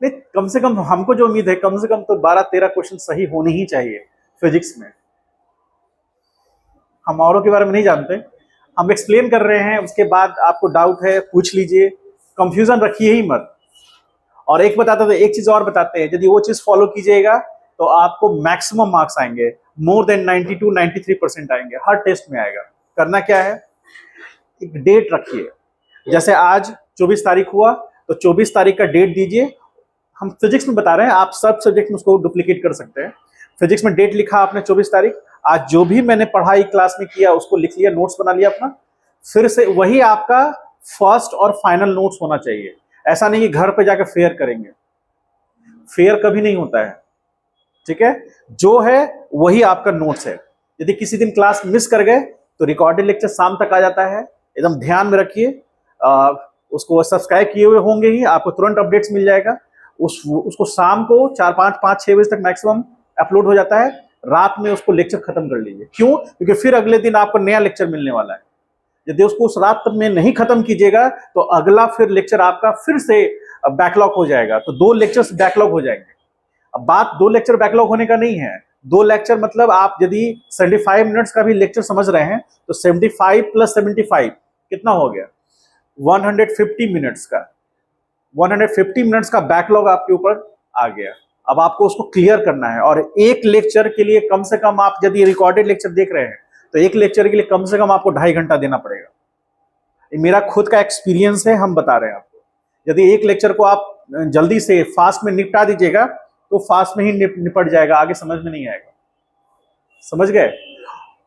S1: नहीं, कम से कम हमको जो उम्मीद है, कम से कम तो 12-13 क्वेश्चन सही होने ही चाहिए फिजिक्स में। हम औरों के बारे में नहीं जानते, हम एक्सप्लेन कर रहे हैं, उसके बाद आपको डाउट है पूछ लीजिए, कंफ्यूजन रखिए ही मत। और एक बताते थे, एक चीज और बताते हैं, यदि वो चीज फॉलो कीजिएगा तो आपको मैक्सिमम मार्क्स आएंगे, मोर देन 92-93% आएंगे, हर टेस्ट में आएगा। करना क्या है, एक डेट रखिए, जैसे आज 24 तारीख हुआ तो 24 तारीख का डेट दीजिए। हम फिजिक्स में बता रहे हैं, आप सब सब्जेक्ट में उसको डुप्लीकेट कर सकते हैं। फिजिक्स में डेट लिखा आपने 24 तारीख, आज जो भी मैंने पढ़ाई क्लास में किया उसको लिख लिया, नोट्स बना लिया अपना, फिर से वही आपका फर्स्ट और फाइनल नोट्स होना चाहिए। ऐसा नहीं कि घर पे जाकर फेयर करेंगे, फेयर कभी नहीं होता है, ठीक है। जो है वही आपका नोट्स है। यदि किसी दिन क्लास मिस कर गए तो रिकॉर्डेड लेक्चर शाम तक आ जाता है, एकदम ध्यान में रखिए। उसको सब्सक्राइब किए हुए होंगे ही, आपको तुरंत अपडेट्स मिल जाएगा। उसको शाम को 4-5-6 बजे तक मैक्सिमम अपलोड हो जाता है, रात में उसको लेक्चर खत्म कर लीजिए। क्यों? क्योंकि फिर अगले दिन आपको नया लेक्चर मिलने वाला है। यदि उसको उस रात में नहीं खत्म कीजिएगा तो अगला फिर लेक्चर आपका फिर से बैकलॉग हो जाएगा, तो 2 लेक्चर्स बैकलॉग हो जाएंगे। अब बात 2 लेक्चर बैकलॉग होने का नहीं है, 2 लेक्चर मतलब आप यदि 75 मिनट्स का भी लेक्चर समझ रहे हैं तो 75 + 75 कितना हो गया, 150 मिनट्स का, 150 मिनट्स का बैकलॉग आपके ऊपर आ गया। अब आपको उसको क्लियर करना है, और एक लेक्चर के लिए कम से कम, आप यदि रिकॉर्डेड लेक्चर देख रहे हैं तो एक लेक्चर के लिए कम से कम आपको 2.5 घंटा देना पड़ेगा। ये मेरा खुद का एक्सपीरियंस है, हम बता रहे हैं आपको। यदि एक लेक्चर को आप जल्दी से फास्ट में निपटा दीजिएगा तो फास्ट में ही निपट जाएगा, आगे समझ में नहीं आएगा। समझ गए?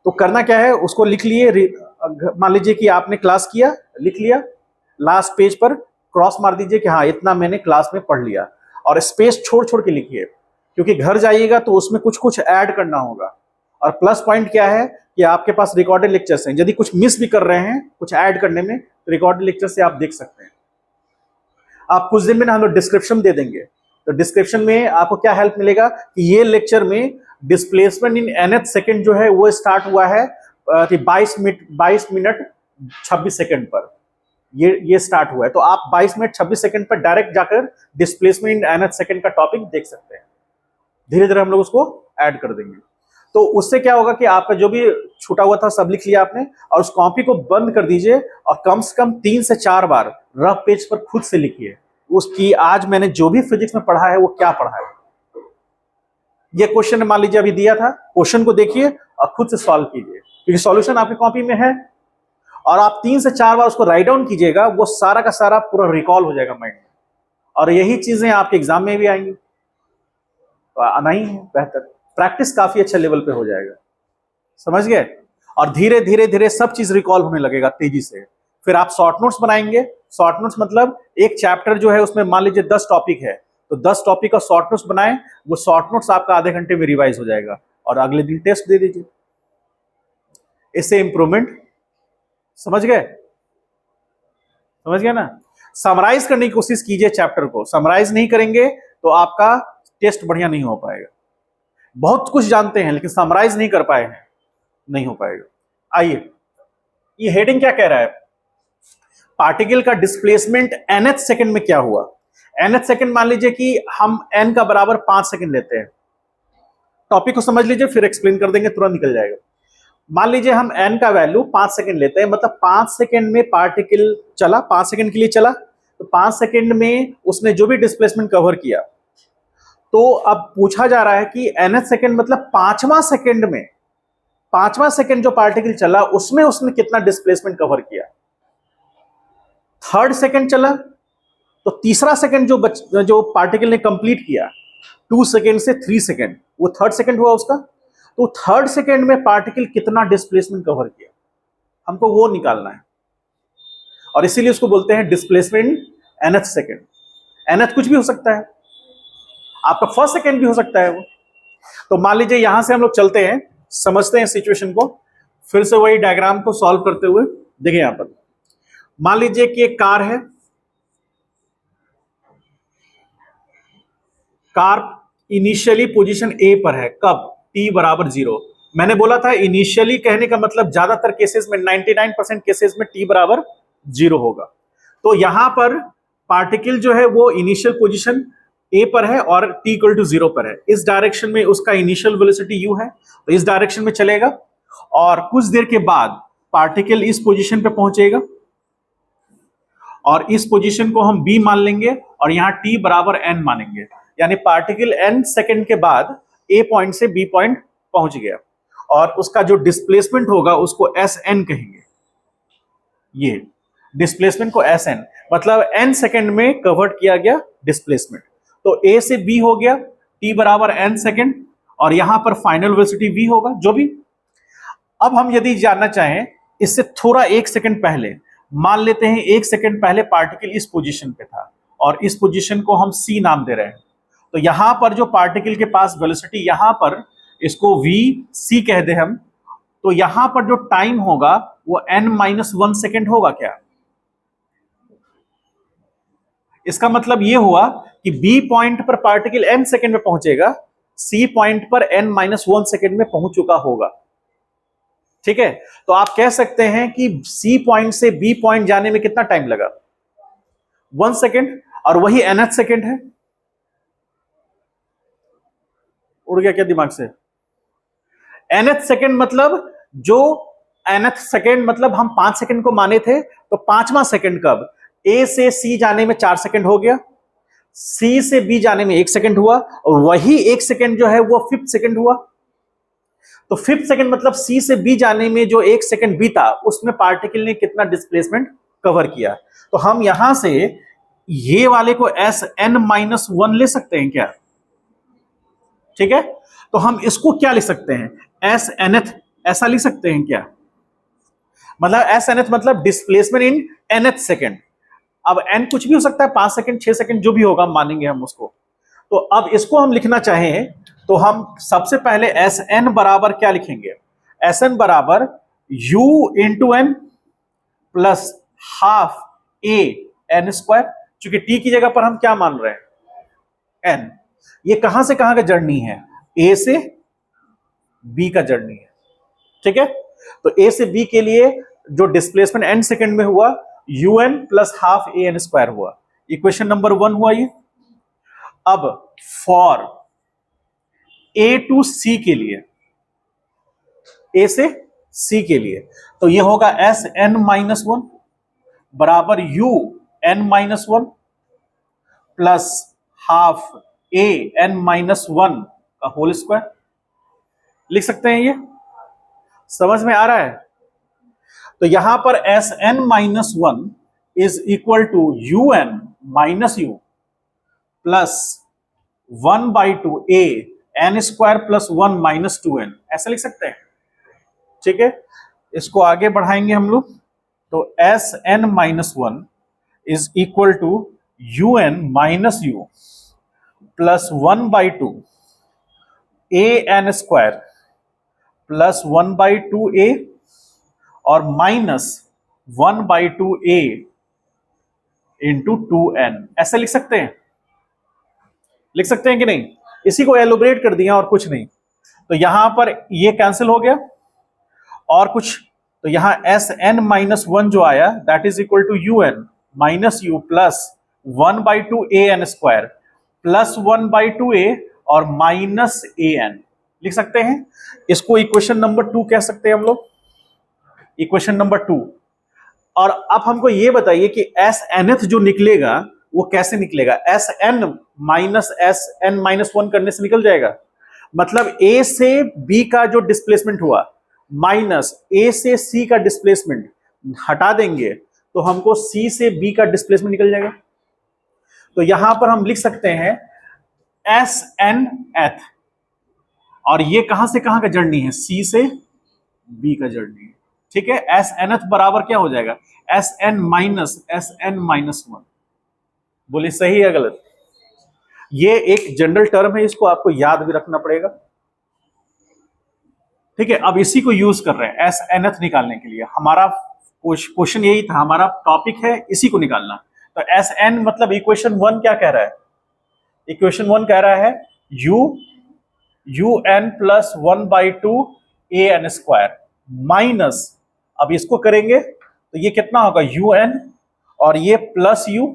S1: तो करना क्या है, उसको लिख लिए। मान लीजिए कि आपने क्लास किया, लिख लिया, लास्ट पेज पर क्रॉस मार दीजिए कि हाँ इतना मैंने क्लास में पढ़ लिया, और स्पेस छोड़ छोड़ के लिखिए, क्योंकि घर जाइएगा तो उसमें कुछ कुछ ऐड करना होगा। और प्लस पॉइंट क्या है कि आपके पास रिकॉर्डेड लेक्चर्स हैं, यदि कुछ मिस भी कर रहे हैं कुछ ऐड करने में तो रिकॉर्डेड लेक्चर से आप देख सकते हैं। आप कुछ दिन में ना हम लोग डिस्क्रिप्शन दे देंगे, तो डिस्क्रिप्शन में आपको क्या हेल्प मिलेगा कि ये लेक्चर में डिस्प्लेसमेंट इन nth सेकंड जो है वो स्टार्ट हुआ है 22 मिनट 26 सेकंड पर, ये स्टार्ट हुआ है। तो आप 22 मिनट 26 सेकंड पर डायरेक्ट जाकर डिस्प्लेसमेंट इन nth सेकंड का टॉपिक देख सकते हैं। धीरे धीरे हम लोग उसको ऐड कर देंगे, तो उससे क्या होगा कि आपका जो भी छूटा हुआ था सब लिख लिया आपने, और उस कॉपी को बंद कर दीजिए और कम से कम 3 से 4 बार रफ पेज पर खुद से लिखिए उसकी आज मैंने जो भी फिजिक्स में पढ़ा है वो क्या पढ़ा है। ये क्वेश्चन मान लीजिए अभी दिया था, क्वेश्चन को देखिए और खुद से सॉल्व कीजिए, क्योंकि सॉल्यूशन आपकी कॉपी में है, और आप 3 से 4 बार उसको राइट डाउन कीजिएगा, वो सारा का सारा पूरा रिकॉल हो जाएगा माइंड में, और यही चीजें आपके एग्जाम में भी आएंगी। तो आना ही है, बेहतर प्रैक्टिस काफी अच्छे लेवल पे हो जाएगा। समझ गए? और धीरे धीरे धीरे सब चीज रिकॉल होने लगेगा तेजी से। फिर आप शॉर्ट नोट्स बनाएंगे। शॉर्ट नोट्स मतलब एक चैप्टर जो है उसमें मान लीजिए 10 टॉपिक है, तो 10 टॉपिक का शॉर्ट नोट्स बनाएं, वो शॉर्ट नोट्स आपका आधे घंटे में रिवाइज हो जाएगा, और अगले दिन टेस्ट दे दीजिए। इससे इंप्रूवमेंट। समझ गए? समझ गए ना? समराइज करने की कोशिश कीजिए चैप्टर को, समराइज नहीं करेंगे तो आपका टेस्ट बढ़िया नहीं हो पाएगा। बहुत कुछ जानते हैं लेकिन समराइज नहीं कर पाए हैं, नहीं हो पाएगा। आइए, ये हेडिंग क्या कह रहा है, पार्टिकल का डिस्प्लेसमेंट nth सेकंड में क्या हुआ। nth सेकंड मान लीजिए कि हम n का बराबर 5 सेकंड लेते हैं। टॉपिक को समझ लीजिए फिर एक्सप्लेन कर देंगे, तुरंत निकल जाएगा। मान लीजिए हम n का वैल्यू 5 सेकंड लेते हैं, मतलब 5 सेकंड में पार्टिकल चला, 5 सेकंड के लिए चला, तो 5 सेकंड में उसने जो भी डिस्प्लेसमेंट कवर किया, तो अब पूछा जा रहा है कि nth सेकंड मतलब 5वां सेकंड में, 5वां सेकंड जो पार्टिकल चला उसमें उसने कितना डिस्प्लेसमेंट कवर किया। थर्ड सेकंड चला तो तीसरा सेकंड जो पार्टिकल ने कंप्लीट किया 2 सेकंड से 3 सेकंड, वो थर्ड सेकंड हुआ उसका। तो थर्ड सेकंड में पार्टिकल कितना डिस्प्लेसमेंट कवर किया, हमको वो निकालना है, और इसीलिए उसको बोलते हैं डिस्प्लेसमेंट nth सेकंड। nth कुछ भी हो सकता है, आपका फर्स्ट सेकंड भी हो सकता है वो। तो मान लीजिए यहां से हम लोग चलते हैं, समझते हैं सिचुएशन को, फिर से वही डायग्राम को सॉल्व करते हुए। देखिए यहां पर मान लीजिए कि एक कार है, कार इनिशियली पोजीशन ए पर है, कब, t बराबर 0। मैंने बोला था इनिशियली कहने का मतलब ज्यादातर केसेस में 99% केसेस में t बराबर 0 होगा। तो यहां पर पार्टिकल जो है वो इनिशियल पोजीशन ए पर है और t इक्वल टू 0 पर है। इस डायरेक्शन में उसका इनिशियल वेलोसिटी u है, तो इस डायरेक्शन में चलेगा और कुछ देर के बाद पार्टिकल इस पोजीशन पे पहुंचेगा और इस पोजीशन को हम b मान लेंगे और यहां t बराबर n मानेंगे, यानी पार्टिकल n सेकंड के बाद a पॉइंट से b पॉइंट पहुंच गया और उसका जो डिस्प्लेसमेंट होगा उसको Sn कहेंगे। ये डिस्प्लेसमेंट को Sn मतलब n सेकंड में कवर्ड किया गया डिस्प्लेसमेंट। तो a से b हो गया t बराबर n सेकंड और यहां पर फाइनल वेलोसिटी v होगा जो भी। अब हम यदि जानना चाहें इससे थोड़ा एक सेकंड पहले, मान लेते हैं एक सेकंड पहले पार्टिकल इस पोजीशन पे था और इस पोजीशन को हम c नाम दे रहे हैं, तो यहां पर जो पार्टिकल के पास वेलोसिटी, यहां पर इसको v c कह दे हम, तो यहां पर जो टाइम होगा वो n-1 सेकंड होगा क्या? इसका मतलब ये हुआ कि b पॉइंट पर पार्टिकल n सेकंड में पहुंचेगा, c पॉइंट पर n-1 सेकंड में पहुंच चुका होगा। ठीक है, तो आप कह सकते हैं कि c पॉइंट से b पॉइंट जाने में कितना टाइम लगा? 1 सेकंड, और वही nth सेकंड है। उड़ गया क्या दिमाग से? nth सेकंड मतलब जो nth सेकंड मतलब हम 5 सेकंड को माने थे, तो पांचवा सेकंड कब? a से c जाने में 4 सेकंड हो गया, c से b जाने में 1 सेकंड हुआ और वही 1 सेकंड जो है वो 5th सेकंड हुआ। तो 5th सेकंड मतलब c से b जाने में जो 1 सेकंड बीता उसमें पार्टिकल ने कितना डिस्प्लेसमेंट कवर किया। तो हम यहां से ये वाले को Sn-1 ले सकते हैं क्या? ठीक है, तो हम इसको क्या लिख सकते हैं? Snth ऐसा लिख सकते हैं क्या? मतलब Snth मतलब डिस्प्लेसमेंट इन nth सेकंड। अब n कुछ भी हो सकता है, 5 सेकंड 6 सेकंड जो भी होगा मानेंगे हम उसको। तो अब इसको हम लिखना चाहें तो हम सबसे पहले Sn बराबर क्या लिखेंगे? Sn बराबर u into N plus half a n square, चूंकि t की जगह पर हम क्या मान रहे हैं? n। ये कहां से कहां का जर्नी है? a से b का जर्नी है। ठीक है, तो a से b के लिए जो डिस्प्लेसमेंट n सेकंड में हुआ un plus half a n square हुआ। इक्वेशन नंबर 1 हुआ ये। अब फॉर a टू c के लिए, a से c के लिए, तो ये होगा Sn-1 बराबर un-1 प्लस हाफ an-1 का होल स्क्वायर। लिख सकते हैं, ये समझ में आ रहा है? तो यहां पर Sn-1 is equal to un minus u plus 1/2 a n square plus 1 minus 2n, ऐसा लिख सकते हैं। ठीक है, इसको आगे बढ़ाएंगे हम लोग, तो Sn-1 is equal to un minus u plus 1/2 a n square plus 1/2 a और माइनस 1/2 a इंटू 2n, ऐसा लिख सकते हैं। लिख सकते हैं कि नहीं? इसी को एलोबरेट कर दिया और कुछ नहीं। तो यहां पर ये कैंसिल हो गया और कुछ, तो यहां Sn-1 जो आया that is equal to un minus u plus 1/2 a n square plus 1/2 a और माइनस an, लिख सकते हैं। इसको इक्वेशन नंबर 2 कह सकते हैं हम लोग, इक्वेशन नंबर 2। और अब हमको ये बताइए कि Snth जो निकलेगा वो कैसे निकलेगा? Sn माइनस Sn-1 करने से निकल जाएगा। मतलब a से b का जो डिस्प्लेसमेंट हुआ माइनस a से c का डिस्प्लेसमेंट हटा देंगे तो हमको c से b का डिस्प्लेसमेंट निकल जाएगा। तो यहां पर हम लिख सकते हैं Snth, और ये कहां से कहां का जर्नी है? c से b का जर्नी है। ठीक है, Snth बराबर क्या हो जाएगा? Sn-1। बोलिए सही है गलत? ये एक जनरल टर्म है, इसको आपको याद भी रखना पड़ेगा। ठीक है, अब इसी को यूज कर रहे हैं Snth निकालने के लिए। हमारा क्वेश्चन यही था, हमारा टॉपिक है इसी को निकालना। तो Sn मतलब इक्वेशन 1 क्या कह रहा है? इक्वेशन 1 कह रहा है un plus 1/2 a n square minus, अब इसको करेंगे तो ये कितना होगा? un और ये plus U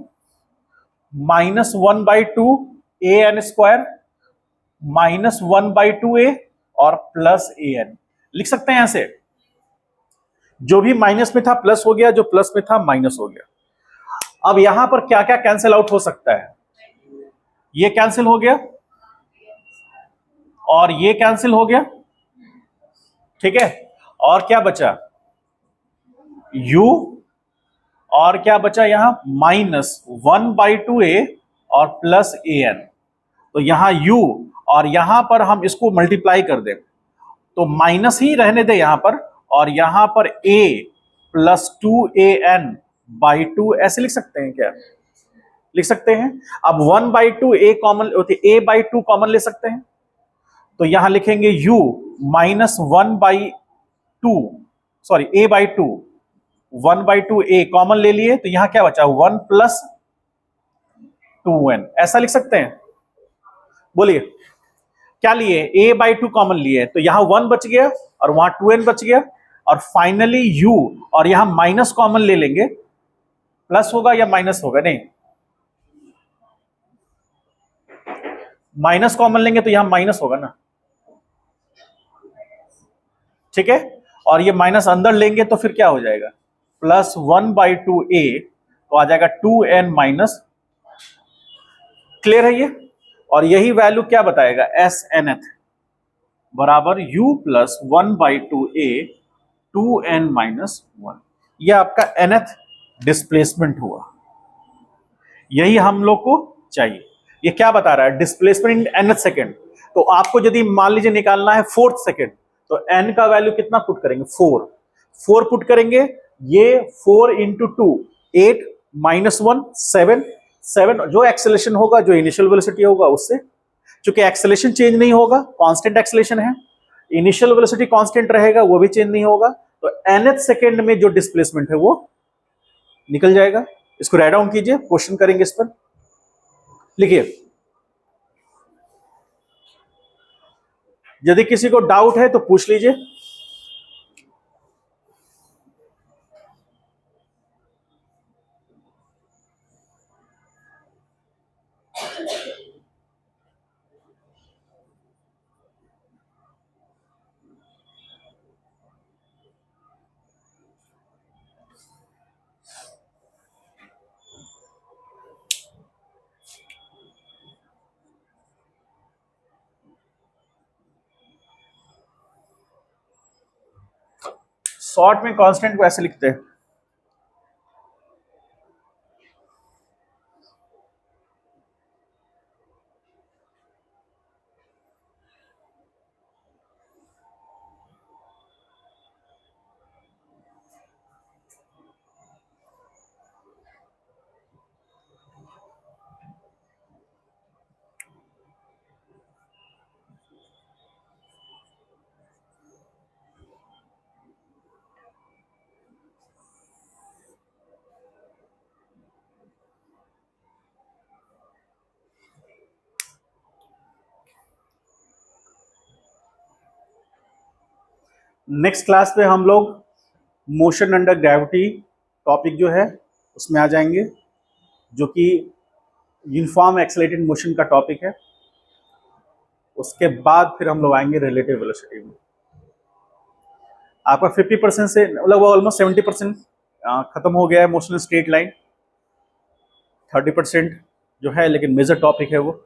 S1: minus 1/2 A N square minus 1/2 A और प्लस ए एन लिख सकते हैं ऐसे। जो भी माइनस में था प्लस हो गया, जो प्लस में था माइनस हो गया। अब यहां पर क्या क्या कैंसिल आउट हो सकता है? ये कैंसिल हो गया और ये कैंसिल हो गया, ठीक है। और क्या बचा? u और क्या बचा यहां? माइनस 1/2 ए और प्लस ए एन। तो यहां u और यहां पर हम इसको मल्टीप्लाई कर दें तो माइनस ही रहने दे यहां पर, और यहां पर a प्लस 2an/2 ऐसे लिख सकते हैं क्या? लिख सकते हैं। अब 1/2 a कॉमन, a/2 कॉमन ले सकते हैं, तो यहां लिखेंगे u minus 1/2, sorry a/2, 1/2 a common ले लिए तो यहां क्या बचा? 1 प्लस 2n ऐसा लिख सकते हैं। बोलिए क्या लिए? a/2 कॉमन लिए तो यहां 1 बच गया और वहां 2n बच गया, और फाइनली u और यहां माइनस कॉमन ले लेंगे, प्लस होगा या माइनस होगा? नहीं, माइनस कॉमन लेंगे तो यहां माइनस होगा ना, ठीक है। और ये माइनस अंदर लेंगे तो फिर क्या हो जाएगा? प्लस 1/2 a तो आ जाएगा 2n माइनस। क्लियर है ये? और यही वैल्यू क्या बताएगा? एस nth बराबर u plus 1/2 a 2n minus 1। यह आपका nth डिस्प्लेसमेंट हुआ, यही हम लोग को चाहिए। ये क्या बता रहा है? Displacement in nth second. तो आपको यदि मान लीजिए निकालना है 4th सेकेंड, तो n का वैल्यू कितना पुट करेंगे? 4 पुट करेंगे। ये 4 इंटू 2 8 माइनस 1 7 जो एक्सेलेरेशन होगा, जो इनिशियल वेलोसिटी होगा उससे, चूंकि एक्सेलेरेशन चेंज नहीं होगा, कांस्टेंट एक्सेलेरेशन है, इनिशियल वेलोसिटी कांस्टेंट रहेगा, वो भी चेंज नहीं होगा, तो nth सेकेंड में जो डिस्प्लेसमेंट है वो निकल जाएगा। इसको राइट डाउन कीजिए, क्वेश्चन करेंगे इस पर। लिखिए, यदि किसी को डाउट है तो पूछ लीजिए। शॉर्ट में कांस्टेंट को ऐसे लिखते हैं, नेक्स्ट क्लास में हम लोग मोशन अंडर ग्रेविटी टॉपिक जो है उसमें आ जाएंगे, जो कि यूनिफॉर्म एक्सेलरेटेड मोशन का टॉपिक है। उसके बाद फिर हम लोग आएंगे रिलेटिव वेलोसिटी में। आपका 50% से मतलब ऑलमोस्ट 70% खत्म हो गया है मोशन स्ट्रेट लाइन, 30% जो है लेकिन मेजर टॉपिक है वो।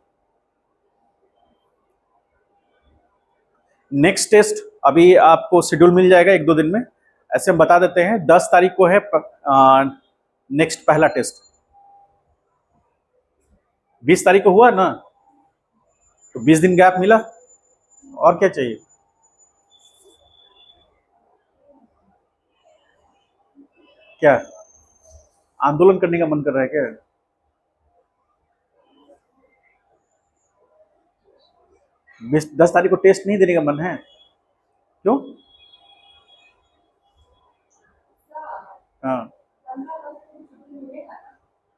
S1: नेक्स्ट टेस्ट अभी आपको शेड्यूल मिल जाएगा 1-2 दिन में, ऐसे हम बता देते हैं। 10 तारीख को है नेक्स्ट पहला टेस्ट। 20 तारीख को हुआ ना, तो 20 दिन गैप मिला, और क्या चाहिए? क्या आंदोलन करने का मन कर रहा है क्या? 10 तारीख को टेस्ट नहीं देने का मन है? क्यों? हाँ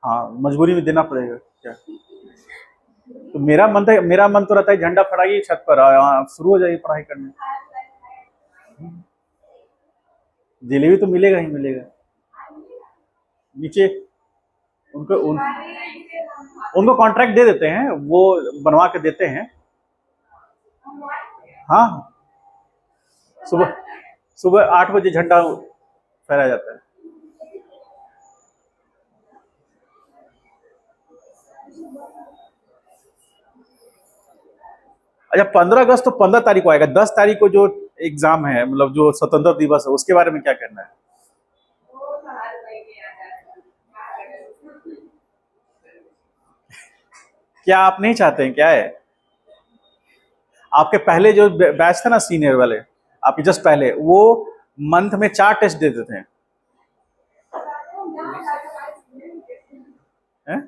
S1: हाँ, मजबूरी में देना पड़ेगा क्या? तो मेरा मन तो रहता है झंडा फहराइए छत पर, शुरू हो जाइए पढ़ाई करने। जलेबी तो मिलेगा ही मिलेगा नीचे। उनको उनको कॉन्ट्रैक्ट दे देते हैं, वो बनवा के देते हैं। हाँ, सुबह सुबह 8 बजे झंडा फहराया जाता है। अच्छा, 15 अगस्त तो 15 तारीख को आएगा। 10 तारीख को जो एग्जाम है, मतलब जो स्वतंत्रता दिवस है, उसके बारे में क्या कहना है? क्या आप नहीं चाहते हैं? क्या है आपके पहले जो बैच था ना, सीनियर वाले, आपके जस्ट पहले, वो मंथ में 4 टेस्ट देते थे। हैं?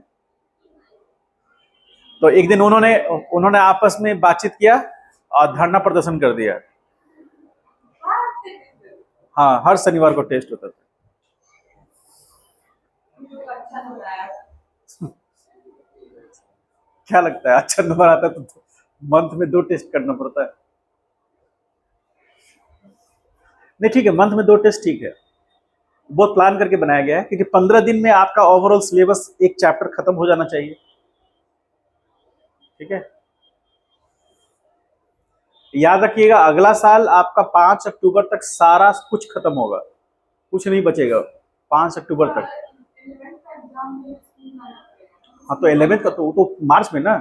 S1: तो एक दिन उन्होंने उन्होंने आपस में बातचीत किया और धरना प्रदर्शन कर दिया। हाँ, हर शनिवार को टेस्ट होता था। क्या लगता है, अच्छा नंबर आता है तो मंथ में 2 टेस्ट करना पड़ता है? नहीं, ठीक है, मंथ में 2 टेस्ट ठीक है। बहुत प्लान करके बनाया गया है, क्योंकि 15 दिन में आपका ओवरऑल सिलेबस एक चैप्टर खत्म हो जाना चाहिए। ठीक है, याद रखिएगा, अगला साल आपका 5 अक्टूबर तक सारा कुछ खत्म होगा, कुछ नहीं बचेगा 5 अक्टूबर तक। हाँ, तो 11th का तो मार्च में ना।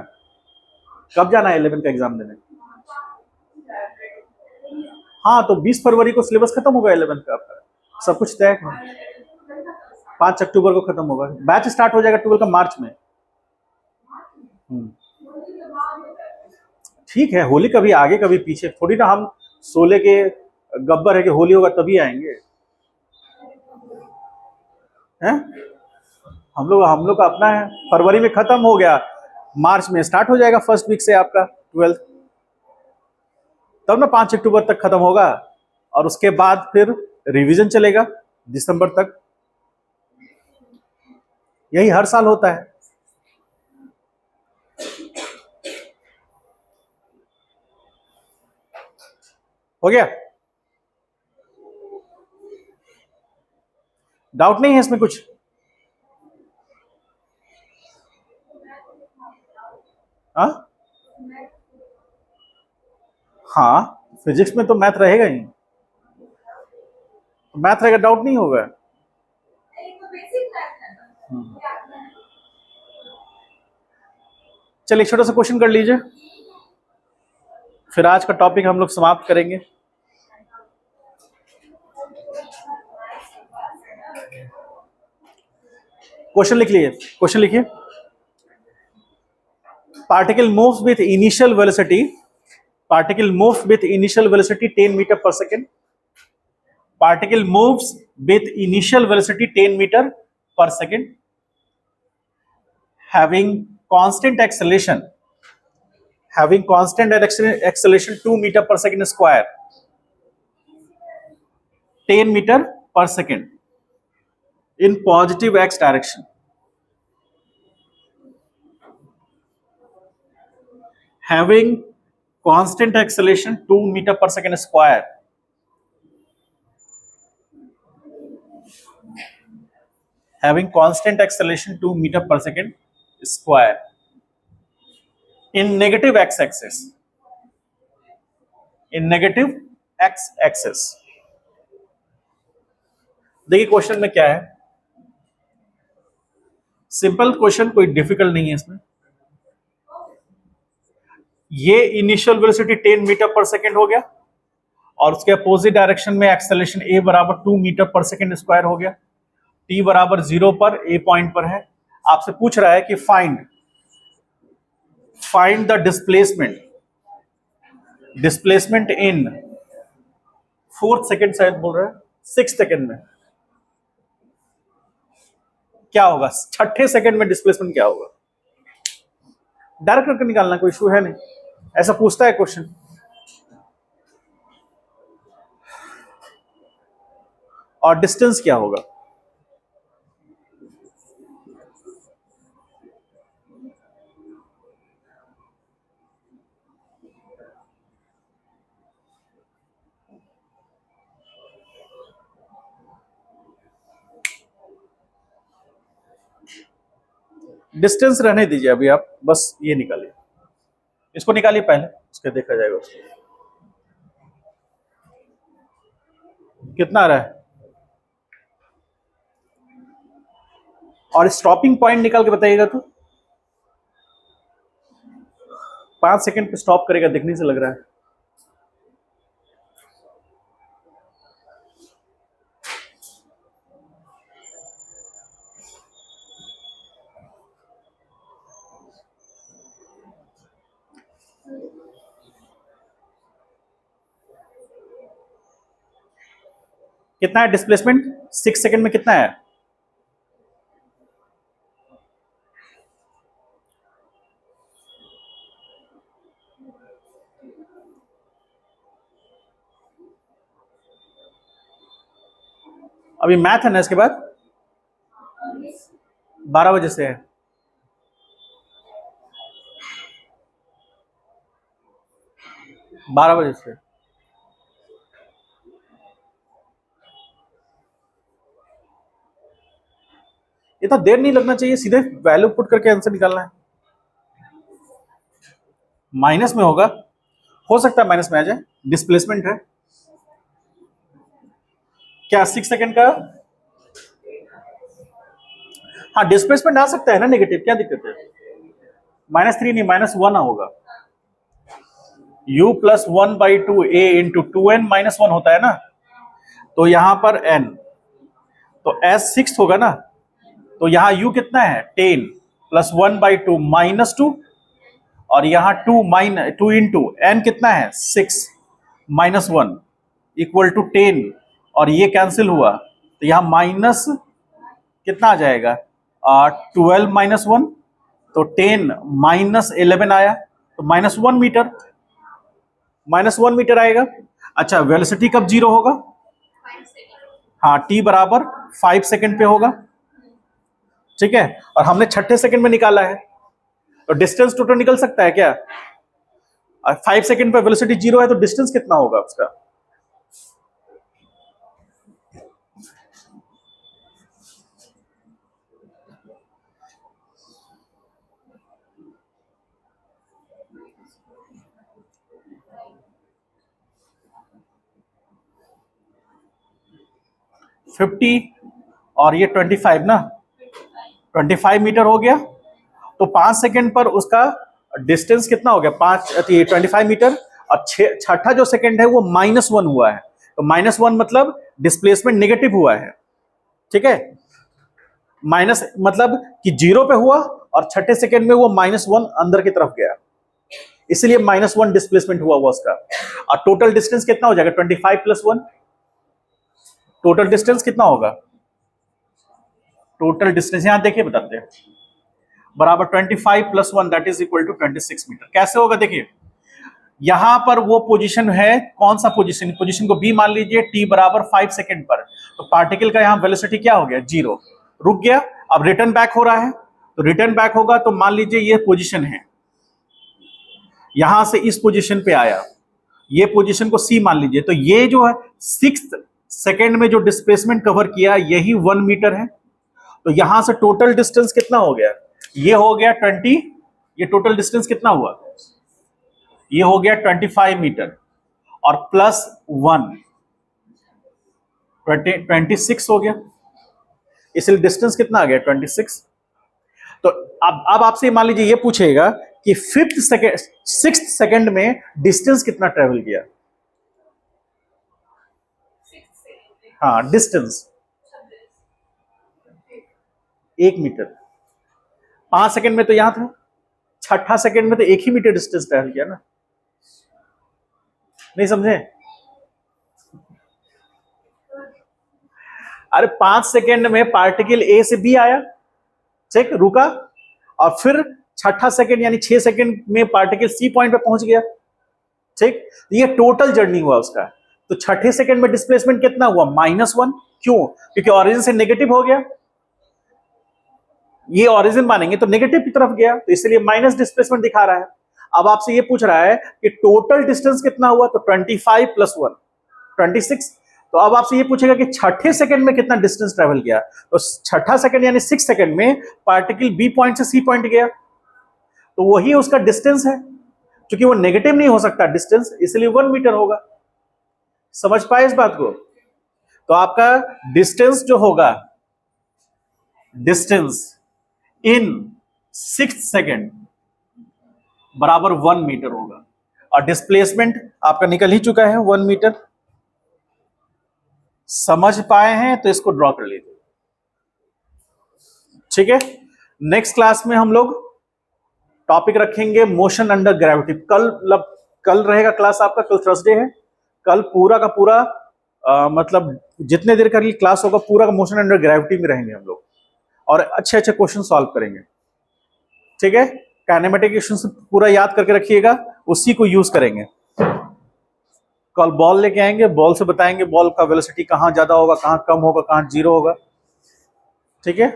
S1: कब जाना है 11th का एग्जाम देने? हाँ, तो 20 फरवरी को सिलेबस खत्म होगा 11th का आपका, सब कुछ तय है। 5 अक्टूबर को खत्म होगा, बैच स्टार्ट हो जाएगा 12 का मार्च में। हम्म, ठीक है, होली कभी आगे कभी पीछे थोड़ी ना, हम 16 के गब्बर है कि होली होगा तभी आएंगे। हैं? हम लोग का अपना है, फरवरी में खत्म हो गया, मार्च में स्टार्ट हो जाएगा फर्स्ट वीक से आपका 12th, तब ना 5 अक्टूबर तक खत्म होगा, और उसके बाद फिर रिवीजन चलेगा दिसंबर तक। यही हर साल होता है। हो गया? डाउट नहीं है इसमें कुछ? हाँ, हाँ, फिजिक्स में तो मैथ रहेगा ही, मैथ रहेगा, डाउट नहीं होगा। चलिए, छोटा सा क्वेश्चन कर लीजिए, फिर आज का टॉपिक हम लोग समाप्त करेंगे। क्वेश्चन लिख लीजिए, क्वेश्चन लिखिए। Particle moves with initial velocity, particle moves with initial velocity 10 meter per second. Particle moves with initial velocity 10 meter per second, having constant acceleration, having constant acceleration 2 meter per second square, 10 meter per second in positive x direction. Having constant acceleration 2 meter per second square, having constant acceleration 2 meter per second square in negative x axis, in negative x axis. देखिए question में क्या है, simple question, कोई difficult नहीं है इसमें। ये initial velocity 10 metre पर सेकेंड हो गया, और उसके अपोजिट डायरेक्शन में एक्सेलरेशन a बराबर 2 मीटर पर सेकेंड स्क्वायर हो गया। t बराबर 0 पर, a पॉइंट पर है। आपसे पूछ रहा है कि find the displacement in 4th second, शायद बोल रहा है 6th सेकेंड में क्या होगा, 6ठे सेकेंड में डिस्प्लेसमेंट क्या होगा। डायरेक्ट करके निकालना, कोई इशू है नहीं, ऐसा पूछता है क्वेश्चन। और डिस्टेंस क्या होगा, डिस्टेंस रहने दीजिए अभी, आप बस ये निकालिए, इसको निकालिए पहले, उसके देखा जाएगा उसको कितना आ रहा है। और स्टॉपिंग पॉइंट निकाल के बताइएगा तो 5 सेकंड पे स्टॉप करेगा, देखने से लग रहा है। कितना है डिस्प्लेसमेंट 6 सेकंड में, कितना है? अभी मैथ है ना इसके बाद, 12 बजे से है। बारह बजे से इतना देर नहीं लगना चाहिए, सीधे वैल्यू पुट करके आंसर निकालना है। माइनस में होगा, हो सकता है माइनस में आ जाए, डिस्प्लेसमेंट है क्या 6 सेकंड का? हाँ डिस्प्लेसमेंट आ सकता है ना नेगेटिव, क्या दिक्कत है? -3 नहीं -1 होगा। u plus 1/2 a into 2n - 1 होता है ना, तो यहां पर n, तो s 6 होगा ना, तो यहां u कितना है 10 प्लस 1/2 -2, और यहां 2 इंटू n कितना है 6 -1 इक्वल टू 10, और ये कैंसिल हुआ तो यहां माइनस कितना आ जाएगा 12 -1, तो 10 -11 आया, तो -1 मीटर आएगा। अच्छा वेलोसिटी कब जीरो होगा? हाँ t बराबर 5 सेकंड पे होगा, ठीक है, और हमने छठे सेकंड में निकाला है, तो डिस्टेंस टोटल निकल सकता है क्या? 5 सेकंड पे वेलोसिटी जीरो है, तो डिस्टेंस कितना होगा उसका? फिफ्टी और ये 25 ना, 25 मीटर हो गया, तो 5 सेकंड पर उसका डिस्टेंस कितना हो गया 25 मीटर, और छठा जो सेकंड है वो -1 हुआ है, तो -1 मतलब डिस्प्लेसमेंट नेगेटिव हुआ है, ठीक है, माइनस मतलब कि जीरो पे हुआ और छठे सेकंड में वो -1 अंदर की तरफ गया, इसलिए -1 डिस्प्लेसमेंट हुआ उसका। और टोटल डिस्टेंस कितना हो जाएगा 25 + 1, टोटल डिस्टेंस कितना होगा? टोटल डिस्टेंस यहां देखिए बताते हैं, बराबर 25 + 1 that is equal to 26 metre. कैसे होगा देखिए, यहां पर वो पोजीशन है, कौन सा पोजीशन? पोजीशन को बी मान लीजिए, टी बराबर 5 सेकंड पर, तो पार्टिकल का यहां वेलोसिटी क्या हो गया? जीरो, रुक गया। अब रिटर्न बैक हो रहा है, तो रिटर्न बैक होगा तो मान लीजिए ये पोजीशन है, यहां से इस पोजीशन पे आया, ये पोजीशन को सी मान लीजिए, तो ये जो है 6 सेकंड में जो डिस्प्लेसमेंट कवर किया यही 1 मीटर है, तो यहां से टोटल डिस्टेंस कितना हो गया? ये हो गया 20, ये टोटल डिस्टेंस कितना हुआ? ये हो गया 25 मीटर, और प्लस 1 26 हो गया, इसलिए डिस्टेंस कितना आ गया 26। तो अब आपसे मान लीजिए ये पूछेगा कि 6th सेकंड में डिस्टेंस कितना ट्रेवल किया? हाँ डिस्टेंस 1 मीटर, 5 सेकंड में तो यहां था, छठा सेकंड में तो 1 ही मीटर डिस्टेंस ट्रेवल किया ना, नहीं समझे? अरे 5 सेकंड में पार्टिकल ए से बी आया, ठीक, रुका, और फिर छठा सेकंड यानी 6 सेकंड में पार्टिकल सी पॉइंट पे पहुंच गया, ठीक, ये टोटल जर्नी हुआ उसका। तो छठे सेकंड में डिस्प्लेसमेंट कितना हुआ? -1, क्यों? क्योंकि ओरिजिन से नेगेटिव हो गया, ये ओरिजिन मानेंगे तो नेगेटिव की तरफ गया, तो इसलिए माइनस डिस्प्लेसमेंट दिखा रहा है। अब आपसे ये पूछ रहा है कि टोटल डिस्टेंस कितना हुआ, तो 25 + 1 26, तो अब आपसे ये पूछेगा कि छठे सेकंड में कितना डिस्टेंस ट्रेवल किया, तो छठा सेकंड यानी 6 सेकंड में पार्टिकल बी पॉइंट से सी पॉइंट गया, तो वही उसका डिस्टेंस है। क्योंकि वो नेगेटिव नहीं हो सकता डिस्टेंस, इसलिए 1 मीटर होगा। समझ पाए इस बात को? तो आपका डिस्टेंस जो होगा, डिस्टेंस इन 6 सेकंड बराबर 1 मीटर होगा। और डिस्प्लेसमेंट आपका निकल ही चुका है 1 मीटर। समझ पाए हैं तो इसको ड्रॉ कर लीजिए, ठीक है। नेक्स्ट क्लास में हम लोग टॉपिक रखेंगे मोशन अंडर ग्रेविटी। कल रहेगा क्लास आपका, कल थर्सडे है। कल पूरा का पूरा मतलब जितने देर का क्लास होगा पूरा का मोशन अंडर ग्रेविटी में रहेंगे हम लोग, और अच्छे अच्छे क्वेश्चन सॉल्व करेंगे, ठीक है। काइनेमेटिक इक्वेशंस पूरा याद करके रखिएगा, उसी को यूज करेंगे। कल बॉल लेके आएंगे, बॉल से बताएंगे बॉल का वेलोसिटी कहाँ ज्यादा होगा, कहाँ कम होगा, कहाँ जीरो होगा, ठीक है।